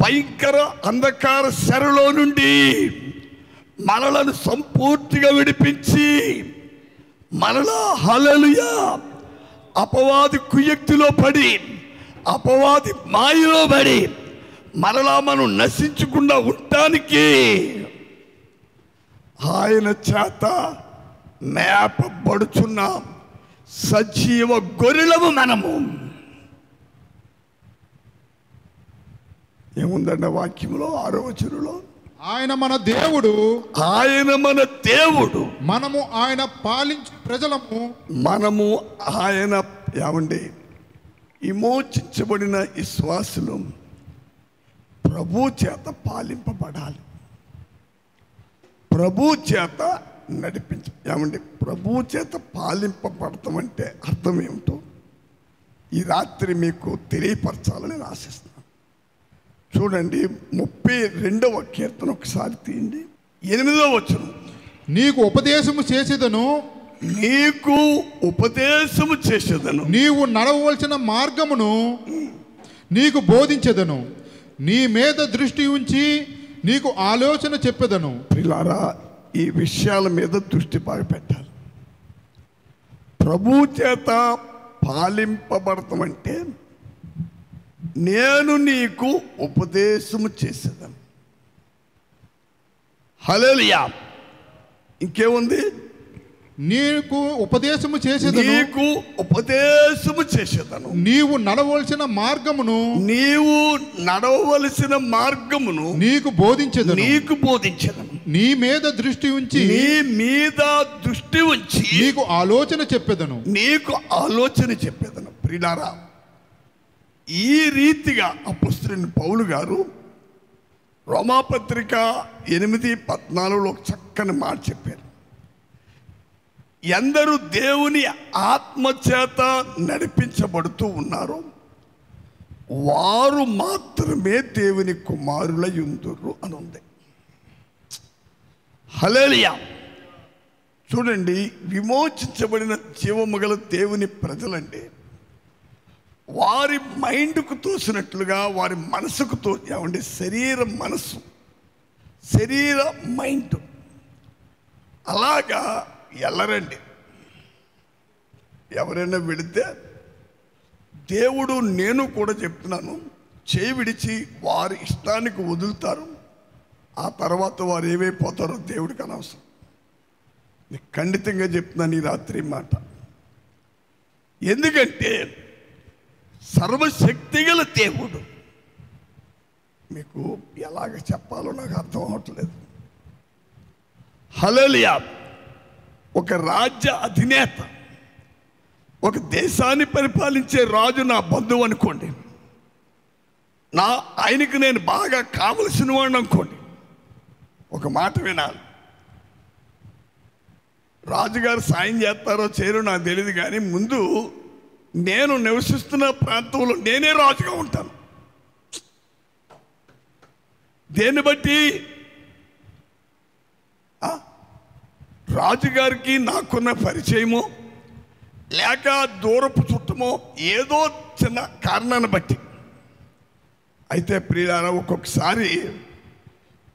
Speaker 2: భయంకర అంధకార శరలో నుండి మనలను సంపూర్తిగా విడిపించి మనలా హల్లెలూయా అపవాది కుయుక్తిలో పడి, అపవాది మాయలో పడి మనలా మనం నశించకుండా ఉండటానికి ఆయన చేత మేపబడుచున్న సజీవ గొర్రెలము మనము. ఏముందండి వాక్యంలో 6వ వచనంలో?
Speaker 3: ఆయన మన దేవుడు,
Speaker 2: ఆయన మన దేవుడు,
Speaker 3: మనము ఆయన పాలించు ప్రజలము.
Speaker 2: మనము ఆయన ఏమండి విమోచించబడిన విశ్వాసులు ప్రభు చేత పాలింపబడాలి, ప్రభు చేత ఏమండి ప్రభు చేత పాలింపబడతాం అంటే అర్థం ఏమిటో ఈ రాత్రి మీకు తెలియపరచాలని నేను ఆశిస్తున్నాను. చూడండి 32వ కీర్తన ఒకసారి తీయండి. 8వ వచనం,
Speaker 3: నీకు ఉపదేశము చేసేదను,
Speaker 2: నీకు ఉపదేశము చేసేదను,
Speaker 3: నీవు నడవవలసిన మార్గమును నీకు బోధించెదను, నీ మీద దృష్టి ఉంచి నీకు ఆలోచన చెప్పెదను.
Speaker 2: ప్రియులారా, ఈ విషయాల మీద దృష్టి బాగా పెట్టాలి. ప్రభు చేత పాలింపబడతామంటే నేను నీకు ఉపదేశము చేసేదను. హల్లెలూయా. ఇంకేముంది?
Speaker 3: నీకు ఉపదేశము చేసేదను,
Speaker 2: నీకు ఉపదేశము చేసేదను,
Speaker 3: నీవు నడవలసిన మార్గమును
Speaker 2: నీవు నడవవలసిన మార్గమును
Speaker 3: నీకు బోధించెదను,
Speaker 2: నీకు బోధించెదను,
Speaker 3: నీ మీద దృష్టి ఉంచి
Speaker 2: నీ మీద దృష్టి ఉంచి
Speaker 3: నీకు ఆలోచన చెప్పెదను.
Speaker 2: నీకు ఆలోచన చెప్పేదను. ప్రియులారా, ఈ రీతిగా అపొస్తలుడైన పౌలు గారు రోమాపత్రిక 8:14 ఒక చక్కని మాట చెప్పారు. ఎందరూ దేవుని ఆత్మచేత నడిపించబడుతూ ఉన్నారో వారు మాత్రమే దేవుని కుమారులై ఉందురు అని ఉంది. హల్లెలూయా. చూడండి, విమోచించబడిన జీవము గల దేవుని ప్రజలండి వారి మైండ్కు తోసినట్లుగా వారి మనసుకు ఏమండి, మనసు శరీర మైండ్ అలాగా వెళ్ళరండి. ఎవరైనా వెళితే దేవుడు, నేను కూడా చెప్తున్నాను, చేయి విడిచి వారి ఇష్టానికి వదులుతారు. ఆ తర్వాత వారు ఏమైపోతారో దేవుడికి అనవసరం. నేను ఖండితంగా చెప్తున్నాను ఈ రాత్రి మాట. ఎందుకంటే సర్వశక్తిగల దేవుడు, మీకు ఎలాగ చెప్పాలో నాకు అర్థం అవట్లేదు. హల్లెలూయా. ఒక రాజ్య అధినేత, ఒక దేశాన్ని పరిపాలించే రాజు నా బంధువు అనుకోండి, ఆయనకు నేను బాగా కావలసిన వాడిని అనుకోండి. ఒక మాట వినాలి, రాజుగారు సాయం చేస్తారో చేయరో నాకు తెలియదు, కానీ ముందు నేను నివసిస్తున్న ప్రాంతంలో నేనే రాజుగా ఉంటాను. దేన్ని బట్టి? రాజుగారికి నాకున్న పరిచయమో లేక దూరపు చుట్టమో ఏదో చిన్న కారణాన్ని బట్టి. అయితే ప్రియులారా, ఒక్కొక్కసారి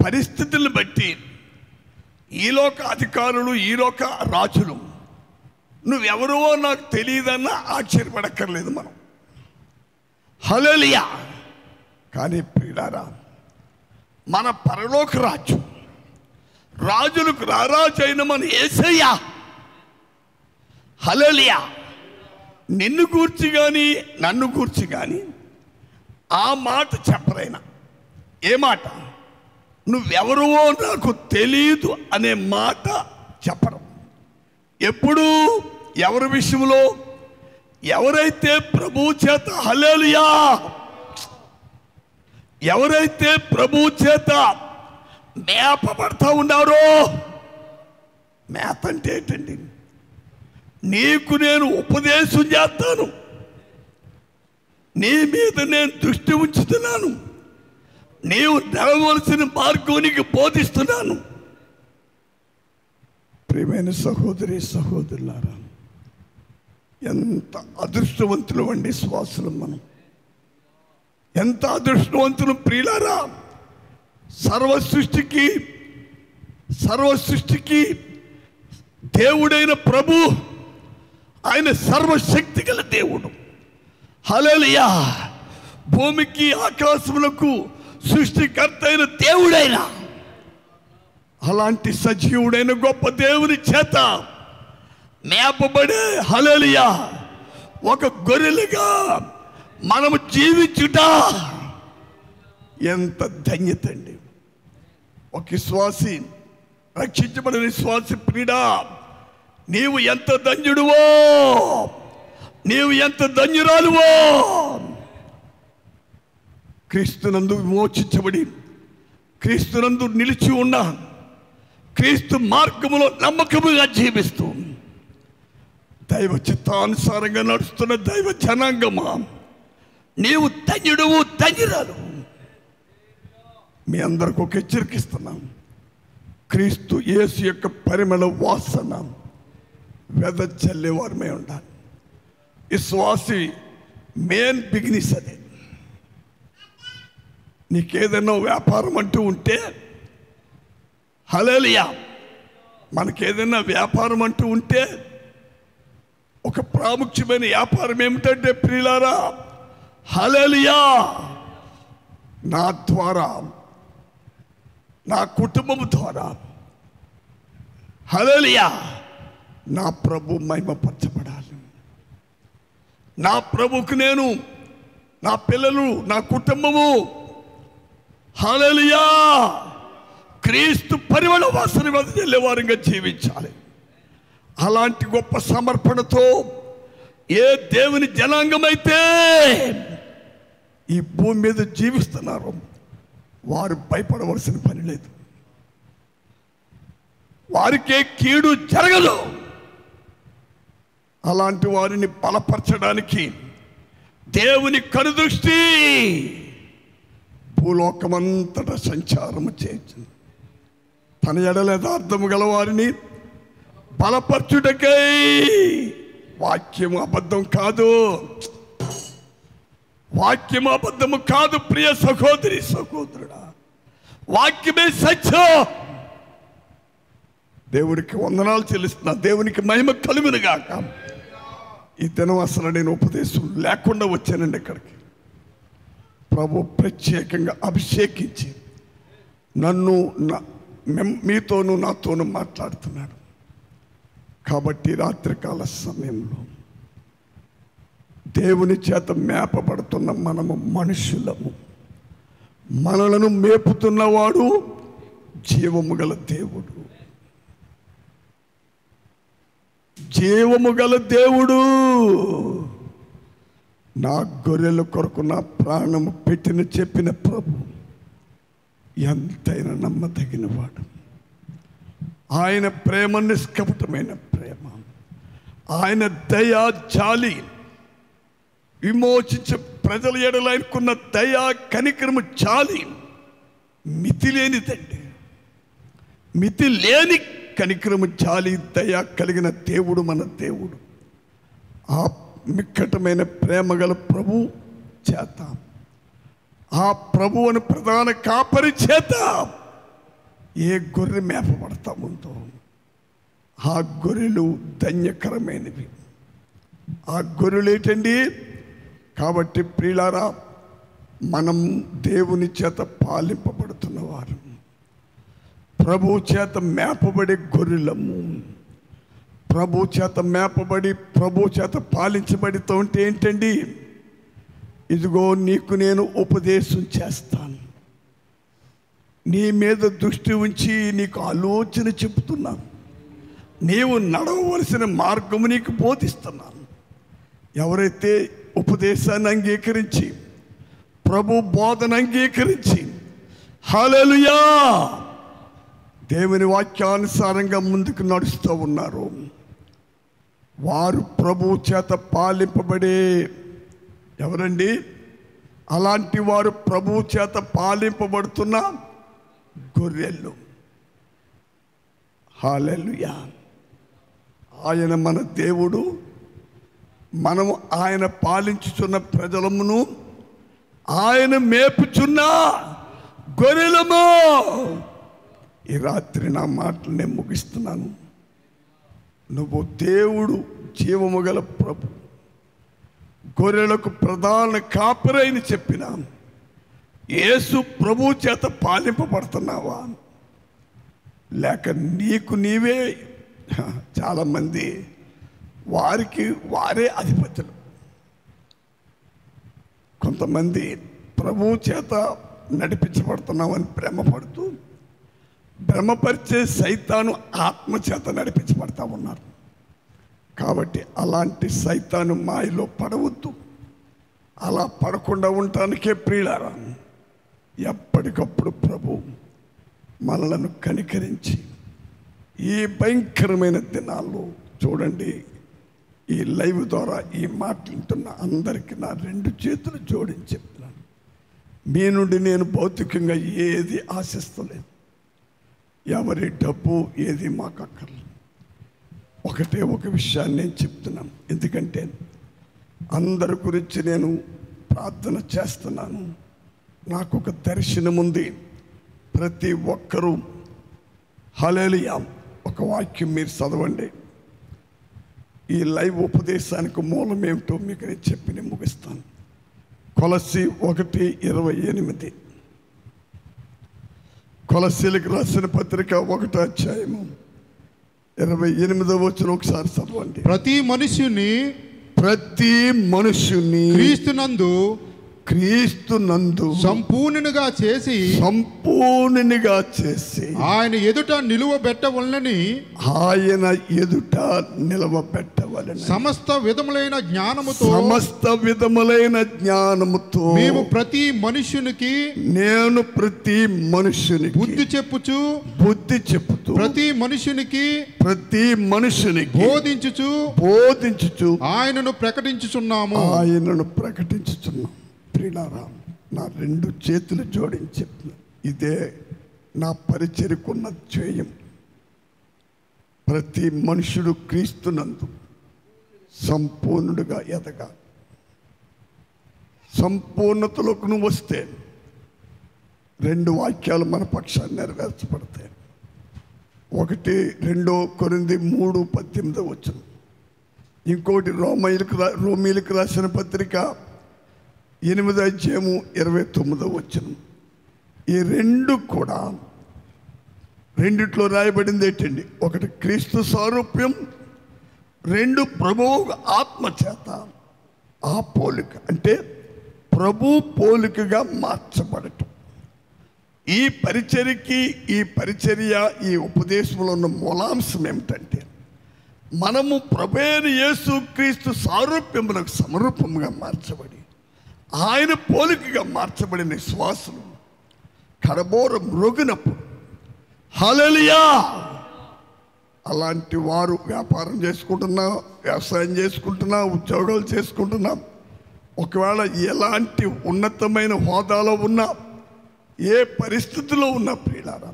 Speaker 2: పరిస్థితులను బట్టి ఈలోక అధికారులు, ఈలోక రాజులు నువ్వెవరో నాకు తెలియదన్నా ఆశ్చర్యపడక్కర్లేదు మనం. హల్లెలూయా. కానీ ప్రియులారా, మన పరలోక రాజ్యం, రాజులకు రారాజు అయిన మన యేసయ్య, హల్లెలూయా, నిన్ను గూర్చి కానీ నన్ను గూర్చి కానీ ఆ మాట చెప్పరైనా. ఏ మాట? నువ్వెవరో నాకు తెలియదు అనే మాట చెప్పడం. ఎప్పుడు? ఎవరి విషయంలో? ఎవరైతే ప్రభు చేత, హల్లెలూయా, ఎవరైతే ప్రభు చేత మేపబడతా ఉన్నారో. మేత అంటే ఏంటండి? నీకు నేను ఉపదేశం చేస్తాను, నీ మీద నేను దృష్టి ఉంచుతున్నాను, నీవు నడవలసిన మార్గానికి బోధిస్తున్నాను. ప్రియమైన సహోదరి సహోదరులారా, ఎంత అదృష్టవంతులు అండి శ్వాసలు మనం, ఎంత అదృష్టవంతులు ప్రియులారా. సర్వ సృష్టికి దేవుడైన ప్రభు, ఆయన సర్వశక్తి గల దేవుడు. హల్లెలూయా. భూమికి ఆకాశములకు సృష్టికర్త అయిన దేవుడైన అలాంటి సజీవుడైన గొప్ప దేవుని చేత మేపబడే, హల్లెలూయా, ఒక గొర్రెలుగా మనము జీవించుట ఎంత ధన్యత అండి. ఒక విశ్వాసి, రక్షించబడిన విశ్వాసి ప్రియుడా, నీవు ఎంత ధన్యుడువో, నీవు ఎంత ధన్యురాలువో. క్రీస్తునందు విమోచించబడి క్రీస్తునందు నిలిచి ఉన్న, క్రీస్తు మార్గములో నమ్మకముగా జీవిస్తూ దైవ చిత్తానుసారంగా నడుస్తున్న దైవ జనాంగమా, నీవు ధన్యుడువు, ధన్యురాలు. మీ అందరికి ఒక హెచ్చరికిస్తున్నాను. క్రీస్తు యేసు యొక్క పరిమళ వాసన వెదజల్లేవారమై ఉండాలి. విశ్వాసి మెయిన్ బిగినిస్ అదే. నీకేదైనా వ్యాపారం అంటూ ఉంటే, హల్లెలూయా, మనకేదైనా వ్యాపారం అంటూ ఉంటే ఒక ప్రాముఖ్యమైన వ్యాపారం ఏమిటంటే ప్రియులారా, హల్లెలూయా, నా ద్వారా, నా కుటుంబం ద్వారా, హల్లెలూయా, నా ప్రభు మహిమపరచబడాలి. నా ప్రభుకు నేను, నా పిల్లలు, నా కుటుంబము, హల్లెలూయా, క్రీస్తు పరిమళ వాసన వెదజల్లేవారంగా జీవించాలి. అలాంటి గొప్ప సమర్పణతో ఏ దేవుని జనాంగమైతే ఈ భూమి మీద జీవిస్తున్నారో వారు భయపడవలసిన పని లేదు. వారికే కీడు జరగదు. అలాంటి వారిని బలపరచడానికి దేవుని కనుదృష్టి భూలోకమంతటా సంచారము చేయించింది. తన ఎడల యథార్థము గల వారిని బలపరచుటకై. వాక్యము అబద్ధం కాదు, వాక్యము అబద్ధము కాదు ప్రియ సహోదరి సహోదరుడా, వాక్యమే సత్యం. దేవుడికి వందనాలు చెల్లిస్తున్నా. దేవునికి మహిమ కలుగునుగాక. ఈ దినం అసలు నేను ఉపదేశం లేకుండా వచ్చానండి ఇక్కడికి. ప్రభు ప్రత్యేకంగా అభిషేకించి నన్ను మీతోనూ నాతోనూ మాట్లాడుతున్నాడు. కాబట్టి రాత్రికాల సమయంలో దేవుని చేత మేపబడుతున్న మనము మనుషులము. మనలను మేపుతున్నవాడు జీవము గల దేవుడు. జీవము గల దేవుడు నా గొర్రెల కొరకు నా ప్రాణము పెట్టిన చెప్పిన ప్రభు ఎంతైనా నమ్మదగినవాడు. ఆయన ప్రేమ నిష్కపటమైన ప్రేమ, ఆయన దయా జాలి, విమోచించే ప్రజల ఎడల ఆయనకున్న దయా కనికరము జాలి మితి లేనిదండి. మితి లేని కనికరము జాలి దయ కలిగిన దేవుడు మన దేవుడు. ఆ మిక్కటమైన ప్రేమ గల ప్రభు చేత, ఆ ప్రభు అని ప్రధాన కాపరి చేత ఏ గొర్రె మేపబడతా ఉందో ఆ గొర్రెలు ధన్యకరమైనవి. ఆ గొర్రెలు ఏంటండి? కాబట్టి ప్రియులారా, మనం దేవుని చేత పాలింపబడుతున్నవారు, ప్రభు చేత మేపబడే గొర్రెలము. ప్రభు చేత మేపబడి ప్రభు చేత పాలించబడితో ఉంటే ఏంటండి? ఇదిగో నీకు నేను ఉపదేశం చేస్తాను, నీ మీద దృష్టి ఉంచి నీకు ఆలోచన చెబుతున్నాను, నీవు నడవవలసిన మార్గము నీకు బోధిస్తున్నాను. ఎవరైతే ఉపదేశాన్ని అంగీకరించి ప్రభు బోధన అంగీకరించి హల్లెలూయా దేవుని వాక్యానుసారంగా ముందుకు నడుస్తూ ఉన్నారు, వారు ప్రభు చేత పాలింపబడే ఎవరండి? అలాంటి వారు ప్రభు చేత పాలింపబడుతున్న గొర్రెలు. హల్లెలూయా. ఆయన మన దేవుడు, మనము ఆయన పాలించుచున్న ప్రజలమును ఆయన మేపుచున్న గొర్రెలము. ఈ రాత్రి నా మాటలు నేను ముగిస్తున్నాను. నువ్వు దేవుడు జీవము గల ప్రభు, గొర్రెలకు ప్రధాన కాపరైని చెప్పిన యేసు ప్రభు చేత పాలింపబడుతున్నావా? లేక నీకు నీవే? చాలామంది వారికి వారే అధిపతులు. కొంతమంది ప్రభు చేత నడిపించబడుతున్నామని భ్రమపడుతూ భ్రమపరిచే సైతాను ఆత్మ చేత నడిపించబడతా ఉన్నారు. కాబట్టి అలాంటి సైతాను మాయలో పడవద్దు. అలా పడకుండా ఉండటానికే ప్రియులారా ఎప్పటికప్పుడు ప్రభు మనలను కనికరించి ఈ భయంకరమైన దినాల్లో చూడండి, ఈ లైవ్ ద్వారా ఈ మాట్లాడుతున్న అందరికీ నా 2 చేతులు జోడించి చెప్తున్నాను, మీ నుండి నేను భౌతికంగా ఏది ఆశిస్తలేదు. ఎవరి డబ్బు ఏది మాకు అక్కర్లేదు. ఒకటే ఒక విషయాన్ని నేను చెప్తున్నాను. ఎందుకంటే అందరి గురించి నేను ప్రార్థన చేస్తున్నాను. నాకు ఒక దర్శనం ఉంది. ప్రతి ఒక్కరూ హల్లెలూయా ఒక వాక్యం మీరు చదవండి. ఈ లైవ్ ఉపదేశానికి మూలం ఏమిటో మీకు నేను చెప్పి నేను ముగిస్తాను. కొలస్సీ 1:28. కొలస్సీలకు రాసిన పత్రిక 1వ అధ్యాయము 28వ వచనం ఒకసారి చదవండి.
Speaker 3: ప్రతి మనుష్యుని క్రీస్తునందు సంపూర్ణునిగా చేసి ఆయన ఎదుట నిలువబెట్టవలెనని సమస్త విధములైన జ్ఞానముతో నేను ప్రతి మనుష్యునికి బుద్ధి చెప్పుచు ప్రతి మనుష్యునికి బోధించుచు ఆయనను ప్రకటించుచున్నాము.
Speaker 2: ప్రియులారా, నా 2 చేతులు జోడించి ఇదే నా పరిచర్యకున్న ధ్యేయం. ప్రతి మనుషుడు క్రీస్తునందు సంపూర్ణుడిగా ఎదగాలి. సంపూర్ణతలోకి నువ్వు వస్తే 2 వాక్యాలు మన పక్షాన్ని నెరవేర్చబడతాయి. 1 కొరింథీ 3:18. ఇంకోటి రోమీలకు రాసిన పత్రిక 8వ అధ్యాయము 29. ఈ 2 కూడా రెండిట్లో రాయబడింది ఏంటండి? 1 క్రీస్తు సారూప్యం, 2 ప్రభువు ఆత్మ చేత ఆ పోలిక, అంటే ప్రభు పోలికగా మార్చబడటం. ఈ పరిచర్య ఈ ఉపదేశంలో ఉన్న మూలాంశం ఏమిటంటే మనము ప్రభువైన యేసు క్రీస్తు సారూప్యమునకు సమరూపంగా మార్చబడి ఆయన పోలికగా మార్చబడిన విశ్వాసులు కడబోరం రోగినప్పుడు హల్లెలూయా అలాంటి వారు వ్యాపారం చేసుకుంటున్నా, వ్యవసాయం చేసుకుంటున్నా, ఉద్యోగాలు చేసుకుంటున్నా, ఒకవేళ ఎలాంటి ఉన్నతమైన హోదాలో ఉన్నా, ఏ పరిస్థితిలో ఉన్నా ప్రియులారా,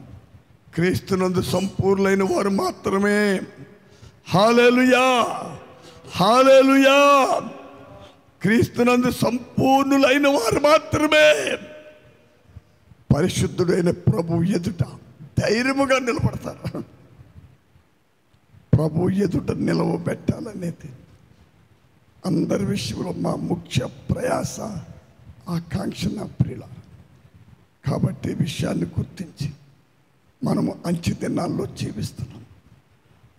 Speaker 2: క్రీస్తునందు సంపూర్ణులైన వారు మాత్రమే హల్లెలూయా హల్లెలూయా క్రీస్తునందు సంపూర్ణులైన వారు మాత్రమే పరిశుద్ధుడైన ప్రభు ఎదుట ధైర్యముగా నిలబడతారు. ప్రభు ఎదుట నిలవబెట్టాలనేది అందరి విషయంలో మా ముఖ్య ప్రయాస, ఆకాంక్ష నా ప్రియుల. కాబట్టి విషయాన్ని గుర్తించి మనము అంచె దినాల్లో జీవిస్తున్నాం.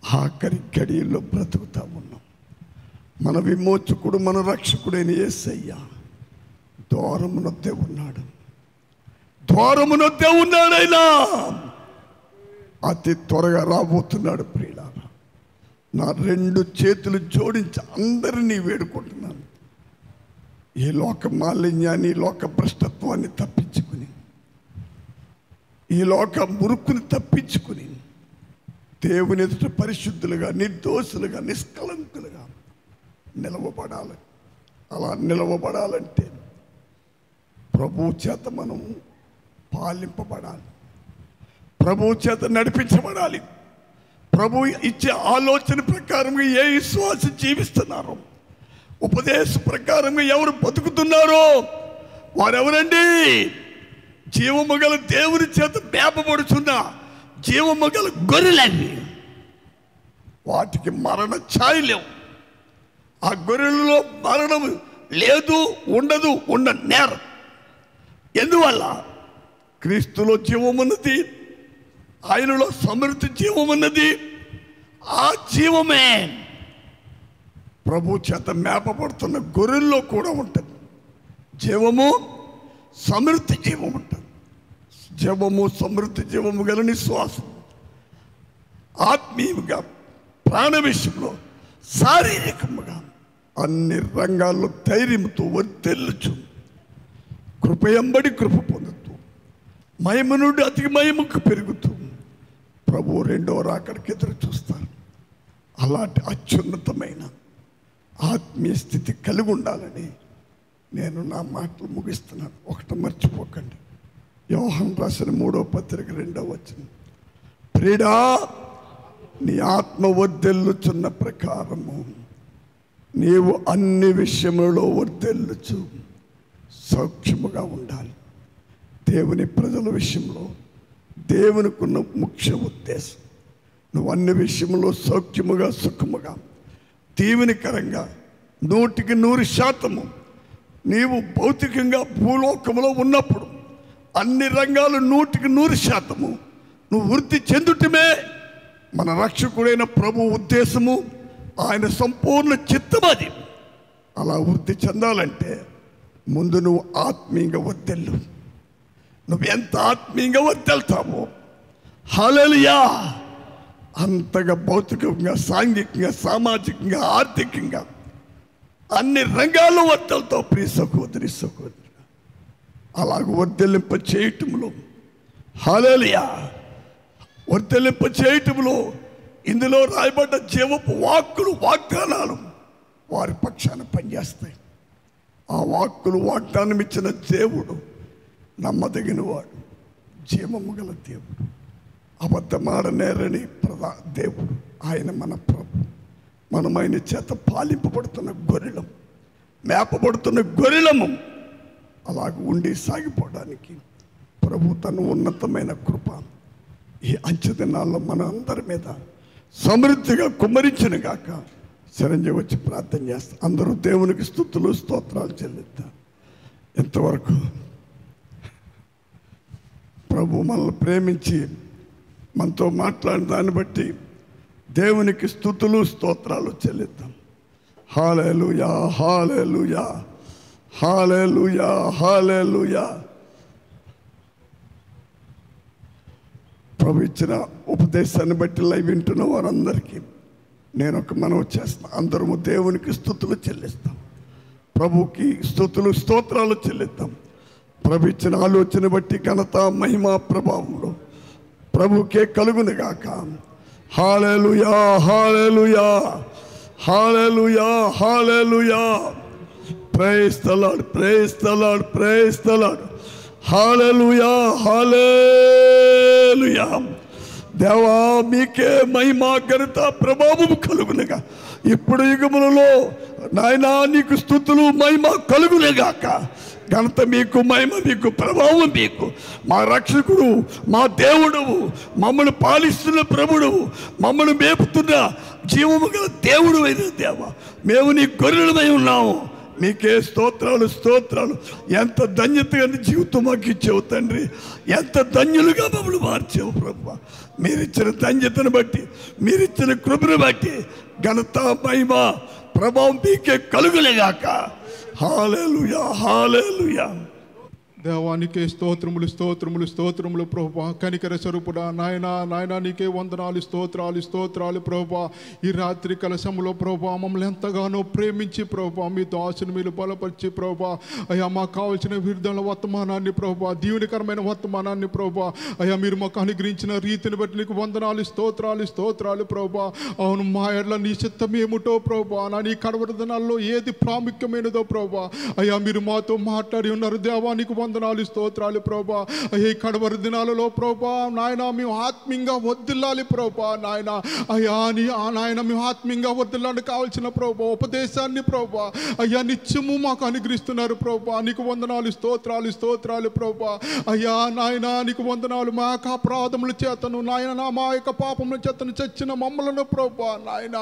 Speaker 2: ఆఖరి గడియల్లో బ్రతుకుతా ఉన్నాం. మన విమోచకుడు, మన రక్షకుడైన యేసయ్య ద్వారమునొద్దే ఉన్నాడైనా అతి త్వరగా రాబోతున్నాడు. ప్రియులారా, నా 2 చేతులు జోడించి అందరినీ వేడుకుంటున్నాను. ఈ లోక మాలిన్యాన్ని, లోక భ్రష్టత్వాన్ని తప్పించుకుని, ఈ లోక మురుకుని తప్పించుకుని దేవుని ఎదుట పరిశుద్ధులుగా, నిర్దోషులుగా, నిష్కలంకులుగా నిలవబడాలి. అలా నిలవబడాలంటే ప్రభు చేత మనం పాలింపబడాలి, ప్రభు చేత నడిపించబడాలి. ప్రభు ఇచ్చే ఆలోచన ప్రకారంగా ఏ విశ్వాసం జీవిస్తున్నారో, ఉపదేశ ప్రకారంగా ఎవరు బతుకుతున్నారో వారెవరండి? జీవము గల దేవుని చేత మేపబడుచున్న జీవము గల గొర్రెలవి. వాటికి మరణ ఛాయ లేవు. ఆ గొర్రెలలో మరణం లేదు, ఉండదు, ఉండ నేరం. ఎందువల్ల? క్రీస్తులో జీవమున్నది, ఆయనలో సమృద్ధి జీవమున్నది. ఆ జీవమే ప్రభు చేత మేపబడుతున్న గొర్రెల్లో కూడా ఉంటుంది. జీవము, సమృద్ధి జీవం ఉంటుంది. జీవము, సమృద్ధి జీవము గల నిశ్వాసం ఆత్మీయంగా, ప్రాణ విషయంలో, శారీరకముగా అన్ని రంగాల్లో ధైర్యంతో వర్తిల్లుచు కృపయంబడి కృప పొందుతూ మహిమ నుండి అతి మహిమకు పెరుగుతూ ప్రభు 2వ రాకడకి ఎదురు చూస్తారు. అలాంటి అత్యున్నతమైన ఆత్మీయ స్థితి కలిగి ఉండాలని నేను నా మాటలు ముగిస్తున్నాను. ఒకటి మర్చిపోకండి, యోహాను రాసిన 3వ పత్రిక 2వ వచనం, ప్రియుడా, నీ ఆత్మ వర్ధిల్లుచున్న ప్రకారము నీవు అన్ని విషయములలో వర్ధిల్లుచు సౌఖ్యముగా ఉండాలి. దేవుని ప్రజల విషయంలో దేవునికి ఉన్న ముఖ్య ఉద్దేశం నువ్వు అన్ని విషయంలో సౌఖ్యముగా, సుఖముగా, దీవెనకరంగా 100% నీవు భౌతికంగా భూలోకములో ఉన్నప్పుడు అన్ని రంగాలు 100% నువ్వు వృద్ధి చెందుటమే మన రక్షకుడైన ప్రభు ఉద్దేశము, ఆయన సంపూర్ణ చిత్తం అది. అలా వృద్ధి చెందాలంటే ముందు నువ్వు ఆత్మీయంగా వర్ధిల్లు. నువ్వు ఎంత ఆత్మీయంగా వర్ధిల్తావో హల్లెలూయా అంతగా భౌతికంగా, సాంఘికంగా, సామాజికంగా, ఆర్థికంగా అన్ని రంగాల్లో వర్ధిల్తావు ప్రియ సహోదరి, సహోదరి. అలాగ వర్ధిల్లింప చేయటంలో హల్లెలూయా వర్ధిల్లింప చేయటంలో ఇందులో రాయబడ్డ జీవపు వాక్కులు, వాగ్దానాలు వారి పక్షాన పనిచేస్తాయి. ఆ వాక్కులు, వాగ్దానం ఇచ్చిన దేవుడు నమ్మదగిన వాడు, జీవము గల దేవుడు, అబద్ధమాడనేరని దేవుడు. ఆయన మన ప్రభు. మనం ఆయన చేత పాలింపబడుతున్న గొర్రెలం, మేపబడుతున్న గొర్రెలము. అలాగ ఉండి సాగిపోవడానికి ప్రభు తన ఉన్నతమైన కృప ఈ అంచె దినాల్లో మన అందరి మీద సమృద్ధిగా కుమ్మరించిన గాక. చిరంజీవి వచ్చి ప్రార్థన చేస్తా. అందరూ దేవునికి స్తుతులు, స్తోత్రాలు చెల్లిద్దాం. ఎంతవరకు ప్రభు మనల్ని ప్రేమించి మనతో మాట్లాడిన దాన్ని బట్టి దేవునికి స్తుతులు, స్తోత్రాలు చెల్లిద్దాం. హల్లెలూయా, హల్లెలూయా, హల్లెలూయా, హల్లెలూయా. ప్రభు ఇచ్చిన ఉపదేశాన్ని బట్టి లైవ్ వింటున్న వారందరికీ నేను ఒక మనవి చేస్తాను. అందరము దేవునికి స్తుతులు చెల్లిస్తాం, ప్రభుకి స్తుతులు, స్తోత్రాలు చెల్లిద్దాం. ప్రభు ఇచ్చిన ఆలోచన బట్టి ఘనత, మహిమ, ప్రభావంలో ప్రభుకే కలుగునుగాక. హల్లెలూయా, హల్లెలూయా, హల్లెలూయా, హల్లెలూయా. Praise the Lord, praise the Lord, praise the Lord. హల్లెలూయా, హల్లెలూయా. దేవా మీకే మహిమ, ఘనత, ప్రభావం కలుగునుగా. ఇప్పుడు యుగములలో నాయనా నీకు స్తుతులు, మహిమ కలుగునుగాక. ఘనత మీకు, మహిమ మీకు, ప్రభావం మీకు. మా రక్షకుడు, మా దేవుడు, మమ్మల్ని పాలిస్తున్న ప్రభుడు, మమ్మల్ని మేపుతున్న జీవము గల దేవుడు అయిన దేవ, మేము నీ గొర్రెలమై ఉన్నాము. మీకే స్తోత్రాలు, స్తోత్రాలు. ఎంత ధన్యతగా జీవితం మాకు ఇచ్చావు తండ్రి, ఎంత ధన్యులుగా మమ్మల్ని మార్చావు ప్రభు. మీరిచ్చిన ధన్యతను బట్టి, మీరిచ్చిన కృపను బట్టి ఘనత, మహిమ, ప్రభావం మీకే కలుగులేగాక. హల్లెలూయా, హల్లెలూయా.
Speaker 3: దేవానికే స్తోత్రములు, స్తోత్రములు, స్తోత్రములు ప్రభువా. కనికర స్వరూపుడా నాయనా, నాయనా నీకే వందనాలు, స్తోత్రాలు, స్తోత్రాలు ప్రభువా. ఈ రాత్రి కలశములో ప్రభువా మమ్మల్ని ఎంతగానో ప్రేమించి ప్రభువా మీ దాసుని మీరు బలపరిచి ప్రభువా అయ్యా మాకు కావాల్సిన విరుద్ధమైన వర్తమానాన్ని ప్రభువా, దీవెనకరమైన వర్తమానాన్ని ప్రభువా అయ్యా మీరు మాకు అనుగ్రహించిన రీతిని బట్టి నీకు వందనాలు, స్తోత్రాలు, స్తోత్రాలు ప్రభువా. అవును మా ఎడ్ల నీ చిత్తం ఏమిటో ప్రభువా, నా నీ కడవరి దినాల్లో ఏది ప్రాముఖ్యమైనదో ప్రభువా అయ్యా మీరు మాతో మాట్లాడి ఉన్నారు. దేవా నీకు వందనాలు, స్తోత్రాలు ప్రభా. ఈ కడవరి దినాలలో ప్రభా నాయన మేము ఆత్మీయంగా వర్ధిల్లాలి ప్రభా. నాయన అయ్యా నాయన మేము ఆత్మీయంగా వర్ధిల్లానికి కావాల్సిన ప్రభా ఉపదేశాన్ని ప్రభా అయ్యా నిత్యము మాకు అనుగ్రహిస్తున్నారు ప్రభా. నీకు వందనాలు, స్తోత్రాలు, స్తోత్రాలు ప్రభా. అయ్యా నాయన నీకు వందనాలు. మా యొక్క అపరాధముల చేతను నాయన మా యొక్క పాపముల చేతను చచ్చిన మమ్మలను ప్రభా నాయన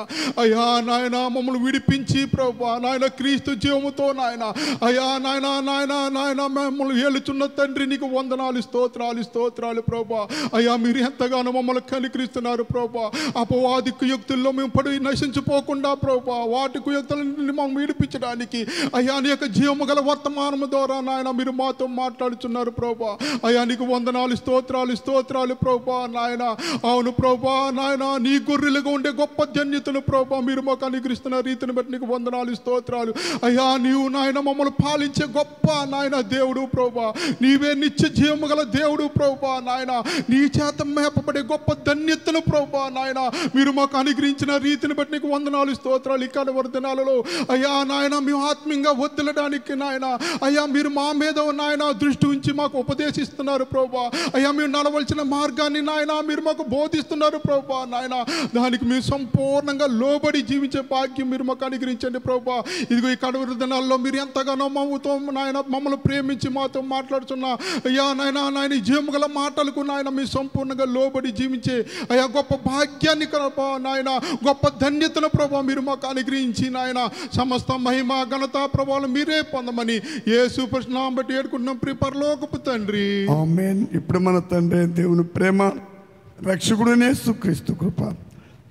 Speaker 3: అయ్యా నాయన మమ్మల్ని విడిపించి ప్రభా నాయన క్రీస్తు జీవముతో నాయన అయ్యా నాయన నాయన నాయన మమ్మల్ని ఏలుచున్న తండ్రి నీకు వందనాలు, స్తోత్రాలు, స్తోత్రాలు ప్రభా. అయ్యా మీరు ఎంతగానో మమ్మల్ని కనికరిస్తున్నారు ప్రభా. అపవాది కుయుక్తుల్లో మేము పడి నశించిపోకుండా ప్రభా వాటి కుయుక్తుల నుండి మమ్మల్ని విడిపించడానికి అయ్యా నీ యొక్క జీవము గల వర్తమానము ద్వారా నాయన మీరు మాతో మాట్లాడుతున్నారు ప్రభా. అయ్యా నీకు వందనాలు, స్తోత్రాలు, స్తోత్రాలు ప్రభా నాయన. అవును ప్రభా నాయన నీ గొర్రెలుగా ఉండే గొప్ప ధన్యతను ప్రభా మీరు మాకు అనుగ్రహిస్తున్న రీతిని బట్టి నీకు వందనాలు, స్తోత్రాలు. అయ్యా నీవు నాయన మమ్మల్ని పాలించే గొప్ప నాయన దేవుడు ప్రభా. ప్రభా. నీవే నిత్య జీవము గల దేవుడు ప్రభా నాయన. నీ చేత మేపబడే గొప్ప ధన్యతను ప్రభా నాయన మీరు మాకు అనుగ్రహించిన రీతిని బట్టి నీకు వందనాలు స్తోత్రాలు. ఇక్కడ వర్ధనాలలో అయ్యా నాయన మేము ఆత్మీయంగా వదిలడానికి నాయన అయ్యా మీరు మా మీద నాయన దృష్టి ఉంచి మాకు ఉపదేశిస్తున్నారు ప్రభా. అయ్యా మేము నడవలసిన మార్గాన్ని నాయన మీరు మాకు బోధిస్తున్నారు ప్రభా నాయన. దానికి మేము సంపూర్ణంగా లోబడి జీవించే భాగ్యం మీరు మాకు అనుగ్రహించండి ప్రభా. ఇదిగో ఈ కడవరి దినాల్లో మీరు ఎంతగానో మమ్మతో నాయన మమ్మల్ని ప్రేమించి మాతో మాట్లాడుతున్నా అయ్యా నాయన నాయన జీవము గల మాటలకు నాయన మీరు సంపూర్ణంగా లోబడి జీవించే అయ్యా గొప్ప భాగ్యాన్ని ప్రభా నాయన గొప్ప ధన్యతను ప్రభా మీరు మాకు అనుగ్రహించి నాయన సమస్త మహిమ ఘనత ప్రభావాలు మీరే పొందమని యేసు నామమున బట్టి వేడుకుంటున్నాం ప్రియ పరలోకపు తండ్రి.
Speaker 2: ఆమేన్. ఇప్పుడు మన తండ్రి దేవుని ప్రేమ, రక్షకుడైన యేసుక్రీస్తు కృప,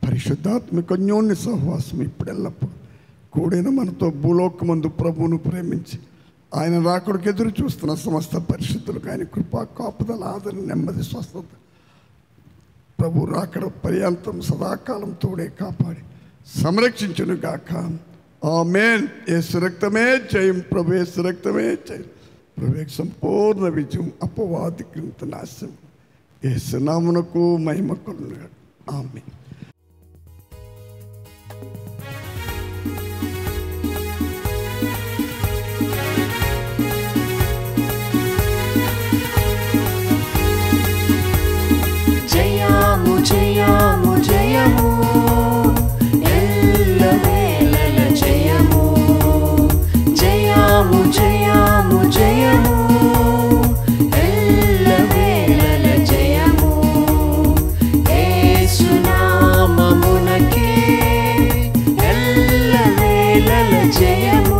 Speaker 2: పరిశుద్ధాత్మిక అన్యోన్య సహవాసం ఇప్పుడు ఎల్లప్పుడు కూడిన మనతో భూలోకమందు ప్రభువును ప్రేమించి ఆయన రాకడికి ఎదురు చూస్తున్న సమస్త పరిశుద్ధులకు ఆయన కృప, కాపుదల, ఆదరణ, నెమ్మది, స్వస్థత ప్రభు రాకడ పర్యంతం సదాకాలం తోడే కాపాడి సంరక్షించును గాక. ఆమేన్. యేసు రక్తమే జయం. ప్రభు యేసు రక్తమే జయం. ప్రభు సంపూర్ణ విజయం, అపవాది క్రింద నాశనం. యేసు నామమునకు మహిమ కలుగును గాక. ఆమేన్.
Speaker 5: జయము జయము జయము ఎల్లవేళల జయము. జయము జయము జయము ఎల్లవేళల జయము. యేసు నామమునకే ఎల్లవేళల జయము.